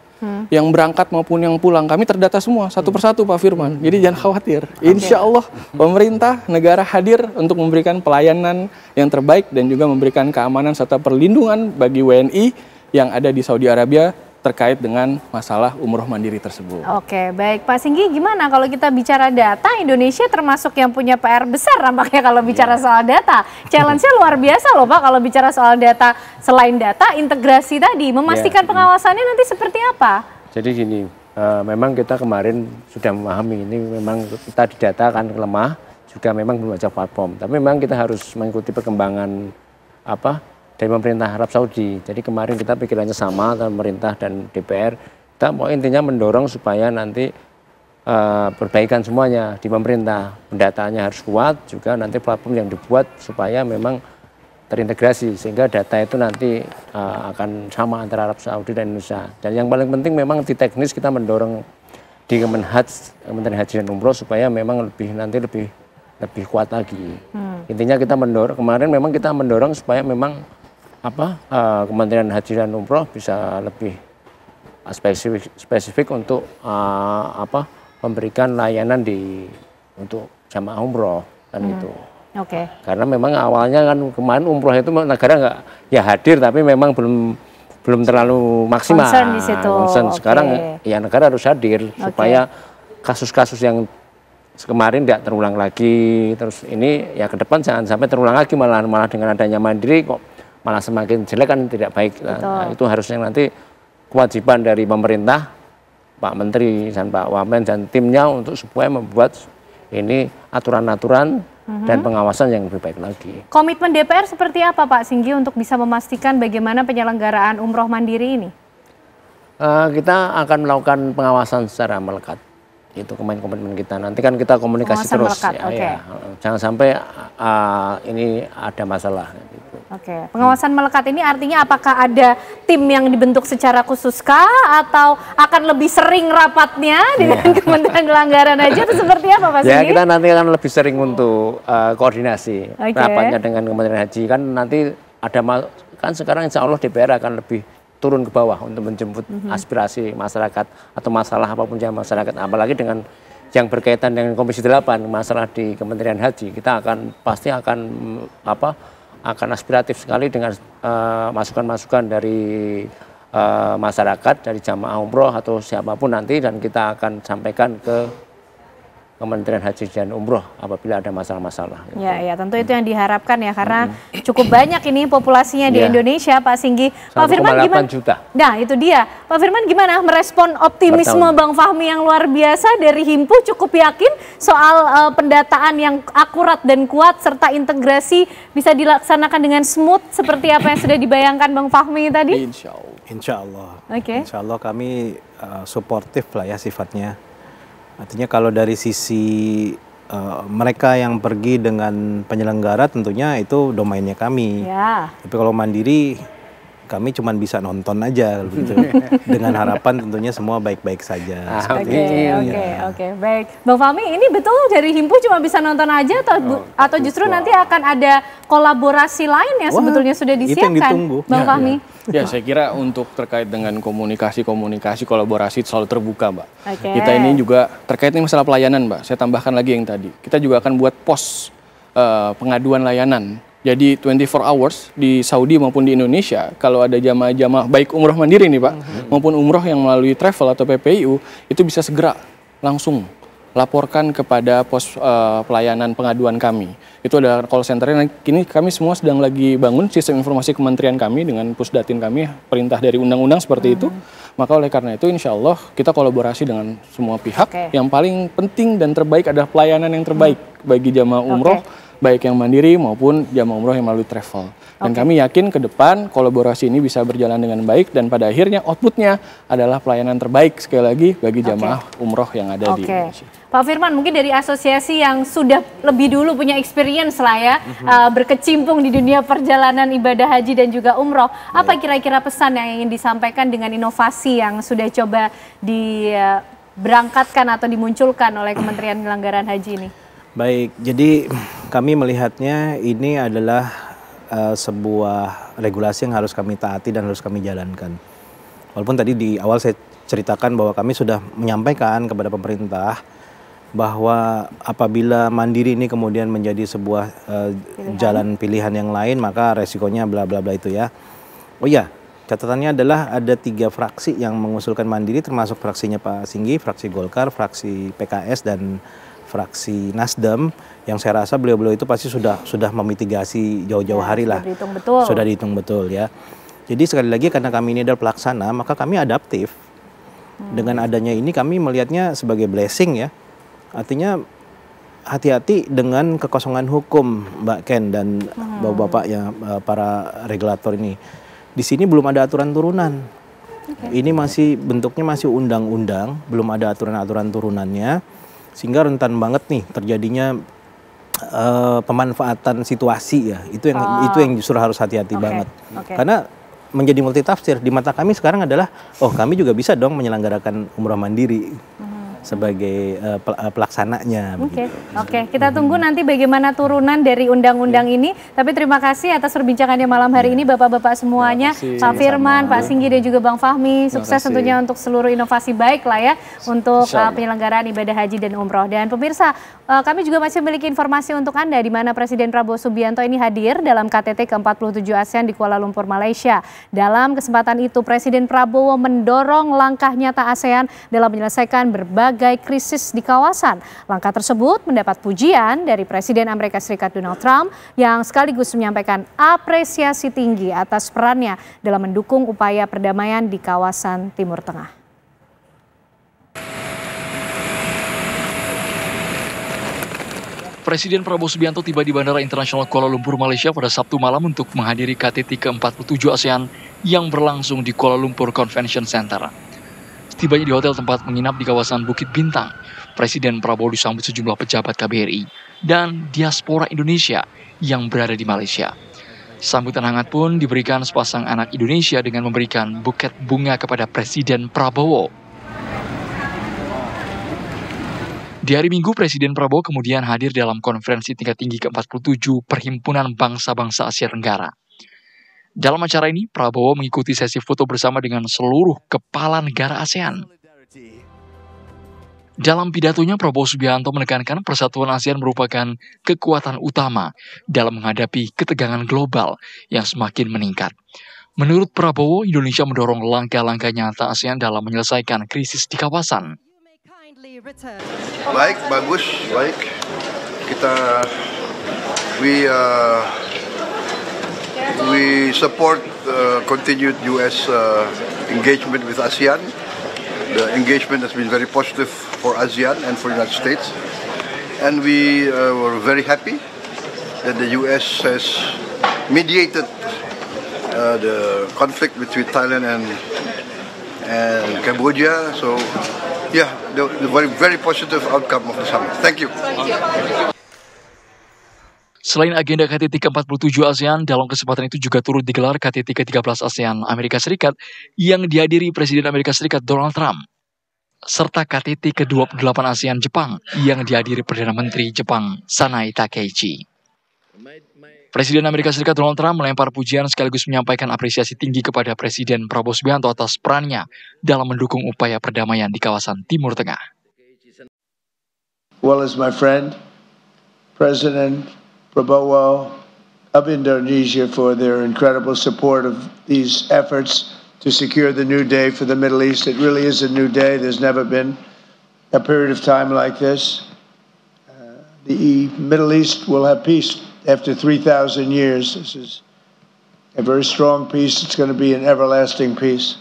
[SPEAKER 15] Yang berangkat maupun yang pulang, kami terdata semua satu persatu, Pak Firman. Jadi jangan khawatir. Insya Allah pemerintah negara hadir untuk memberikan pelayanan yang terbaik dan juga memberikan keamanan serta perlindungan bagi WNI yang ada di Saudi Arabia terkait dengan masalah umroh mandiri tersebut.
[SPEAKER 1] Oke, baik Pak Singgi, gimana kalau kita bicara data, Indonesia termasuk yang punya PR besar nampaknya kalau bicara soal data. Challenge-nya luar biasa loh Pak kalau bicara soal data. Selain data, integrasi tadi, memastikan pengawasannya nanti seperti apa?
[SPEAKER 16] Jadi gini, memang kita kemarin sudah memahami ini memang kita di data kan lemah, juga memang belum ada platform. Tapi memang kita harus mengikuti perkembangan dari pemerintah Arab Saudi. Jadi kemarin kita pikirannya sama, pemerintah dan DPR. Kita mau intinya mendorong supaya nanti perbaikan semuanya di pemerintah. Pendataannya harus kuat, juga nanti platform yang dibuat supaya memang terintegrasi. Sehingga data itu nanti akan sama antara Arab Saudi dan Indonesia. Dan yang paling penting memang di teknis kita mendorong di Kementerian Haji dan Umroh supaya memang lebih kuat lagi. Intinya kita mendorong, kemarin memang kita mendorong supaya memang Kementerian Haji dan Umroh bisa lebih spesifik untuk memberikan layanan untuk jamaah umroh kan gitu. Karena memang awalnya kan kemarin umroh itu negara nggak hadir tapi memang belum terlalu maksimal.
[SPEAKER 1] Concern di situ.
[SPEAKER 16] Sekarang ya negara harus hadir supaya kasus-kasus yang kemarin tidak terulang lagi. Terus ini ya ke depan jangan sampai terulang lagi, malah dengan adanya mandiri kok malah semakin jelek kan tidak baik. Nah, itu harusnya nanti kewajiban dari pemerintah, Pak Menteri dan Pak Wamen dan timnya untuk supaya membuat ini aturan-aturan dan pengawasan yang lebih baik lagi.
[SPEAKER 1] Komitmen DPR seperti apa Pak Singgi untuk bisa memastikan bagaimana penyelenggaraan umroh mandiri ini?
[SPEAKER 16] Kita akan melakukan pengawasan secara melekat. Itu komitmen kita. Nanti kan kita komunikasi terus. Ya. Jangan sampai ini ada masalah. Gitu.
[SPEAKER 1] Pengawasan melekat ini artinya apakah ada tim yang dibentuk secara khusus kah atau akan lebih sering rapatnya dengan Kementerian Kelanggaran aja itu seperti apa Pak Singgi?
[SPEAKER 16] Ya kita nanti akan lebih sering untuk koordinasi rapatnya dengan Kementerian Haji. Kan nanti ada kan sekarang insya Allah DPR akan lebih turun ke bawah untuk menjemput aspirasi masyarakat atau masalah apapun yang masyarakat, apalagi dengan yang berkaitan dengan Komisi 8 masalah di Kementerian Haji. Kita pasti akan aspiratif sekali dengan masukan-masukan dari masyarakat, dari jamaah umroh atau siapapun nanti, dan kita akan sampaikan ke Kementerian Haji dan Umroh apabila ada masalah-masalah.
[SPEAKER 1] Ya, tentu itu yang diharapkan ya, karena cukup banyak ini populasinya di Indonesia, Pak Singgi. Pak Firman gimana?
[SPEAKER 16] Juta.
[SPEAKER 1] Nah, itu dia. Pak Firman gimana merespon optimisme Bang Fahmi yang luar biasa dari Himpu, cukup yakin soal pendataan yang akurat dan kuat serta integrasi bisa dilaksanakan dengan smooth seperti apa yang sudah dibayangkan Bang Fahmi tadi?
[SPEAKER 14] Insya Allah.
[SPEAKER 1] Insya
[SPEAKER 14] Allah kami suportif lah ya sifatnya. Artinya kalau dari sisi mereka yang pergi dengan penyelenggara tentunya itu domainnya kami. Tapi kalau mandiri kami cuma bisa nonton aja gitu. Dengan harapan tentunya semua baik-baik saja.
[SPEAKER 1] Oke, baik. Bang Fahmi, ini betul dari Himpu cuma bisa nonton aja atau justru nanti akan ada kolaborasi lain yang sebetulnya sudah disiapkan, Bang Fahmi?
[SPEAKER 15] Ya, saya kira untuk terkait dengan komunikasi kolaborasi selalu terbuka, Mbak. Kita ini juga terkait ini masalah pelayanan, Mbak. Saya tambahkan lagi yang tadi. Kita juga akan buat pos pengaduan layanan. Jadi 24 hours di Saudi maupun di Indonesia, kalau ada jamaah-jamaah baik umroh mandiri nih Pak, maupun umroh yang melalui travel atau PPIU, itu bisa segera langsung laporkan kepada pos pelayanan pengaduan kami. Itu ada call center-nya. Kini kami semua sedang lagi bangun sistem informasi kementerian kami dengan pusdatin kami, perintah dari undang-undang seperti itu. Maka oleh karena itu insya Allah kita kolaborasi dengan semua pihak. Yang paling penting dan terbaik adalah pelayanan yang terbaik bagi jamaah umroh, baik yang mandiri maupun jamaah umroh yang melalui travel. Dan kami yakin ke depan kolaborasi ini bisa berjalan dengan baik dan pada akhirnya outputnya adalah pelayanan terbaik sekali lagi bagi jamaah umroh yang ada di Indonesia.
[SPEAKER 1] Pak Firman, mungkin dari asosiasi yang sudah lebih dulu punya experience lah ya, berkecimpung di dunia perjalanan ibadah haji dan juga umroh, apa kira-kira pesan yang ingin disampaikan dengan inovasi yang sudah coba diberangkatkan atau dimunculkan oleh Kementerian Penyelenggaraan Haji ini?
[SPEAKER 14] Baik, jadi kami melihatnya ini adalah sebuah regulasi yang harus kami taati dan harus kami jalankan. Walaupun tadi di awal saya ceritakan bahwa kami sudah menyampaikan kepada pemerintah bahwa apabila mandiri ini kemudian menjadi sebuah jalan pilihan yang lain, maka resikonya bla bla bla itu ya. Oh iya, catatannya adalah ada 3 fraksi yang mengusulkan mandiri, termasuk fraksinya Pak Singgi, fraksi Golkar, fraksi PKS dan fraksi Nasdem, yang saya rasa beliau-beliau itu pasti sudah memitigasi jauh-jauh hari lah. Sudah dihitung betul ya. Jadi sekali lagi karena kami ini adalah pelaksana, maka kami adaptif. Dengan adanya ini kami melihatnya sebagai blessing ya. Artinya hati-hati dengan kekosongan hukum, Mbak Ken dan bapak-bapak yang para regulator ini. Di sini belum ada aturan turunan. Ini masih bentuknya masih undang-undang, belum ada aturan-aturan turunannya. Sehingga rentan banget nih terjadinya pemanfaatan situasi ya. Itu yang justru harus hati-hati banget. Karena menjadi multitafsir di mata kami sekarang adalah kami juga bisa dong menyelenggarakan umroh mandiri sebagai pelaksananya.
[SPEAKER 1] Oke, kita tunggu nanti bagaimana turunan dari undang-undang ini. Tapi terima kasih atas perbincangannya malam hari ini Bapak-bapak semuanya, Pak Firman, Pak Singgi dan juga Bang Fahmi. Sukses tentunya untuk seluruh inovasi baik lah ya untuk penyelenggaraan ibadah haji dan umroh. Dan pemirsa, kami juga masih memiliki informasi untuk Anda di mana Presiden Prabowo Subianto ini hadir dalam KTT ke-47 ASEAN di Kuala Lumpur, Malaysia. Dalam kesempatan itu Presiden Prabowo mendorong langkah nyata ASEAN dalam menyelesaikan berbagai krisis di kawasan. Langkah tersebut mendapat pujian dari Presiden Amerika Serikat Donald Trump yang sekaligus menyampaikan apresiasi tinggi atas perannya dalam mendukung upaya perdamaian di kawasan Timur Tengah.
[SPEAKER 17] Presiden Prabowo Subianto tiba di Bandara Internasional Kuala Lumpur, Malaysia pada Sabtu malam untuk menghadiri KTT ke-47 ASEAN yang berlangsung di Kuala Lumpur Convention Center. Setibanya di hotel tempat menginap di kawasan Bukit Bintang, Presiden Prabowo disambut sejumlah pejabat KBRI dan diaspora Indonesia yang berada di Malaysia. Sambutan hangat pun diberikan sepasang anak Indonesia dengan memberikan buket bunga kepada Presiden Prabowo. Di hari Minggu, Presiden Prabowo kemudian hadir dalam konferensi tingkat tinggi ke-47 Perhimpunan Bangsa-Bangsa Asia Tenggara. Dalam acara ini, Prabowo mengikuti sesi foto bersama dengan seluruh kepala negara ASEAN. Dalam pidatonya, Prabowo Subianto menekankan persatuan ASEAN merupakan kekuatan utama dalam menghadapi ketegangan global yang semakin meningkat. Menurut Prabowo, Indonesia mendorong langkah-langkah nyata ASEAN dalam menyelesaikan krisis di kawasan.
[SPEAKER 18] Baik, bagus, baik. We support continued U.S. engagement with ASEAN. The engagement has been very positive for ASEAN and for the United States. And we were very happy that the U.S. has mediated the conflict between Thailand and Cambodia. So, yeah, the very positive outcome of the summit. Thank you.
[SPEAKER 17] Selain agenda KTT ke-47 ASEAN, dalam kesempatan itu juga turut digelar KTT ke-13 ASEAN Amerika Serikat yang dihadiri Presiden Amerika Serikat Donald Trump, serta KTT ke-28 ASEAN Jepang yang dihadiri Perdana Menteri Jepang Sanai Takeichi. Presiden Amerika Serikat Donald Trump melempar pujian sekaligus menyampaikan apresiasi tinggi kepada Presiden Prabowo Subianto atas perannya dalam mendukung upaya perdamaian di kawasan Timur Tengah.
[SPEAKER 19] Well as my friend, President Prabowo of Indonesia for their incredible support of these efforts to secure the new day for the Middle East. It really is a new day. There's never been a period of time like this. The Middle East will have peace after 3,000 years. This is a very strong peace. It's going to be an everlasting peace.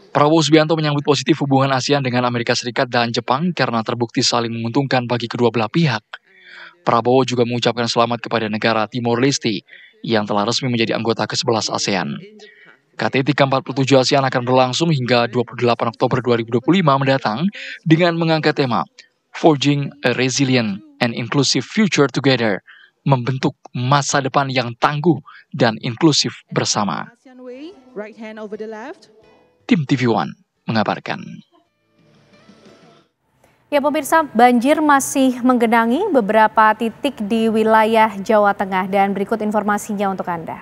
[SPEAKER 17] Prabowo Subianto menyambut positif hubungan ASEAN dengan Amerika Serikat dan Jepang karena terbukti saling menguntungkan bagi kedua belah pihak. Prabowo juga mengucapkan selamat kepada negara Timor Leste yang telah resmi menjadi anggota ke-11 ASEAN. KTT ke-47 ASEAN akan berlangsung hingga 28 Oktober 2025 mendatang dengan mengangkat tema Forging a Resilient and Inclusive Future Together, membentuk masa depan yang tangguh dan inklusif bersama. Tim TV One mengabarkan.
[SPEAKER 1] Ya pemirsa, banjir masih menggenangi beberapa titik di wilayah Jawa Tengah dan berikut informasinya untuk Anda.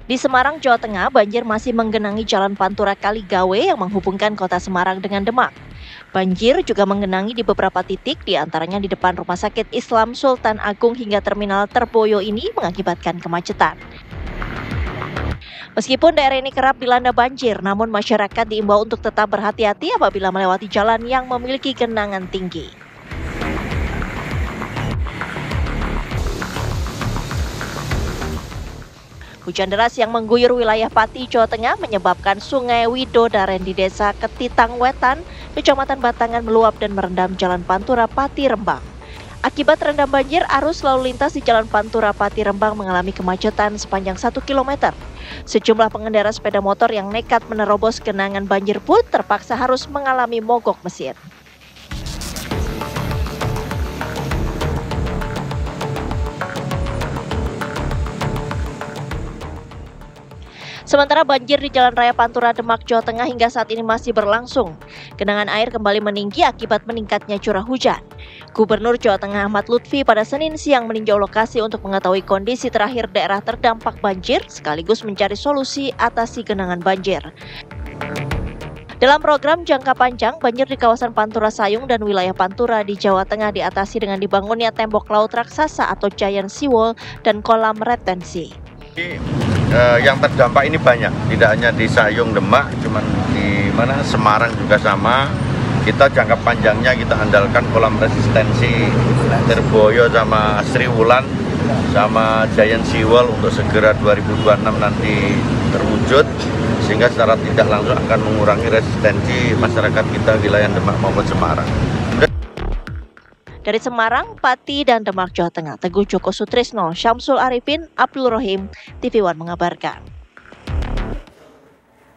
[SPEAKER 13] Di Semarang, Jawa Tengah, banjir masih menggenangi Jalan Pantura Kaligawe yang menghubungkan kota Semarang dengan Demak. Banjir juga menggenangi di beberapa titik, di antaranya di depan Rumah Sakit Islam Sultan Agung hingga Terminal Terboyo ini mengakibatkan kemacetan. Meskipun daerah ini kerap dilanda banjir, namun masyarakat diimbau untuk tetap berhati-hati apabila melewati jalan yang memiliki genangan tinggi. Hujan deras yang mengguyur wilayah Pati, Jawa Tengah menyebabkan Sungai Widodaren di Desa Ketitang Wetan, Kecamatan Batangan meluap dan merendam Jalan Pantura Pati Rembang. Akibat terendam banjir, arus lalu lintas di Jalan Pantura Pati Rembang mengalami kemacetan sepanjang 1 km. Sejumlah pengendara sepeda motor yang nekat menerobos genangan banjir pun terpaksa harus mengalami mogok mesin. Sementara banjir di Jalan Raya Pantura Demak, Jawa Tengah hingga saat ini masih berlangsung. Genangan air kembali meninggi akibat meningkatnya curah hujan. Gubernur Jawa Tengah Ahmad Lutfi pada Senin siang meninjau lokasi untuk mengetahui kondisi terakhir daerah terdampak banjir sekaligus mencari solusi atasi genangan banjir. Dalam program jangka panjang, banjir di kawasan Pantura Sayung dan wilayah Pantura di Jawa Tengah diatasi dengan dibangunnya tembok laut raksasa atau giant seawall dan kolam retensi.
[SPEAKER 20] Yang terdampak ini banyak, tidak hanya di Sayung Demak, cuman di mana Semarang juga sama. Kita jangka panjangnya kita andalkan kolam resistensi Terboyo sama Sri Wulan sama Giant Seawall untuk segera 2026 nanti terwujud, sehingga secara tidak langsung akan mengurangi resistensi masyarakat kita wilayah Demak maupun Semarang.
[SPEAKER 13] Dari Semarang, Pati, dan Demak, Jawa Tengah, Teguh Joko Sutrisno, Syamsul Arifin, Abdul Rohim, TV One mengabarkan.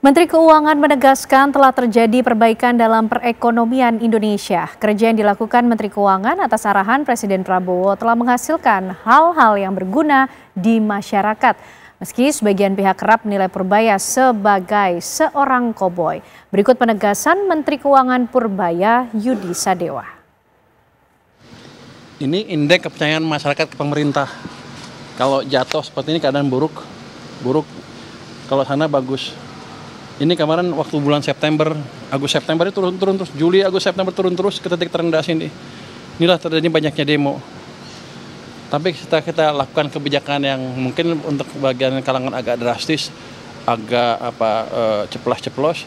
[SPEAKER 1] Menteri Keuangan menegaskan telah terjadi perbaikan dalam perekonomian Indonesia. Kerja yang dilakukan Menteri Keuangan atas arahan Presiden Prabowo telah menghasilkan hal-hal yang berguna di masyarakat. Meski sebagian pihak kerap menilai Purbaya sebagai seorang koboi. Berikut penegasan Menteri Keuangan Purbaya Yudi Sadewa.
[SPEAKER 5] Ini indeks kepercayaan masyarakat ke pemerintah. Kalau jatuh seperti ini keadaan buruk. Kalau sana bagus. Ini kemarin waktu bulan September, Agustus September itu turun terus, Juli, Agustus September turun terus ke titik terendah sini. Inilah terjadi banyaknya demo. Tapi kita lakukan kebijakan yang mungkin untuk bagian kalangan agak drastis, agak ceplas-ceplos.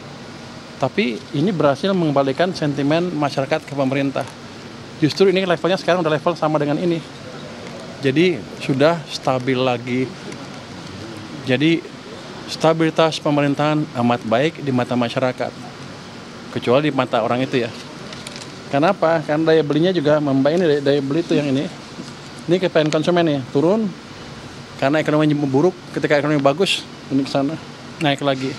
[SPEAKER 5] Tapi ini berhasil mengembalikan sentimen masyarakat ke pemerintah. Justru ini levelnya sekarang udah level sama dengan ini. Jadi sudah stabil lagi. Jadi stabilitas pemerintahan amat baik di mata masyarakat. Kecuali di mata orang itu ya. Kenapa? Karena daya belinya juga membaik. Ini daya beli itu yang ini. Ini kepengen konsumen nih turun. Karena ekonomi buruk, ketika ekonomi bagus, ini ke sana naik lagi.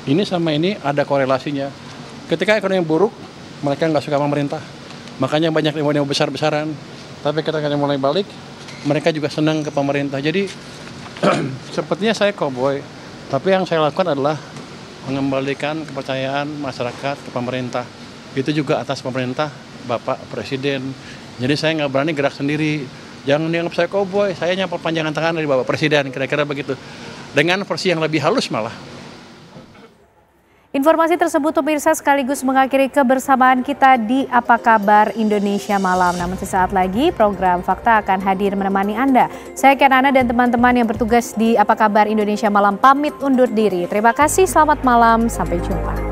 [SPEAKER 5] Ini sama ini ada korelasinya. Ketika ekonomi buruk, mereka nggak suka pemerintah. Makanya banyak demo-demo besar-besaran. Tapi ketika mulai balik, mereka juga senang ke pemerintah. Jadi sepertinya saya cowboy, tapi yang saya lakukan adalah mengembalikan kepercayaan masyarakat ke pemerintah. Itu juga atas pemerintah Bapak Presiden. Jadi saya nggak berani gerak sendiri. Jangan dianggap saya cowboy, saya hanya perpanjangan tangan dari Bapak Presiden, kira-kira begitu. Dengan versi yang lebih halus malah.
[SPEAKER 1] Informasi tersebut pemirsa sekaligus mengakhiri kebersamaan kita di Apa Kabar Indonesia Malam. Namun sesaat lagi program Fakta akan hadir menemani Anda. Saya Kenana dan teman-teman yang bertugas di Apa Kabar Indonesia Malam pamit undur diri. Terima kasih, selamat malam, sampai jumpa.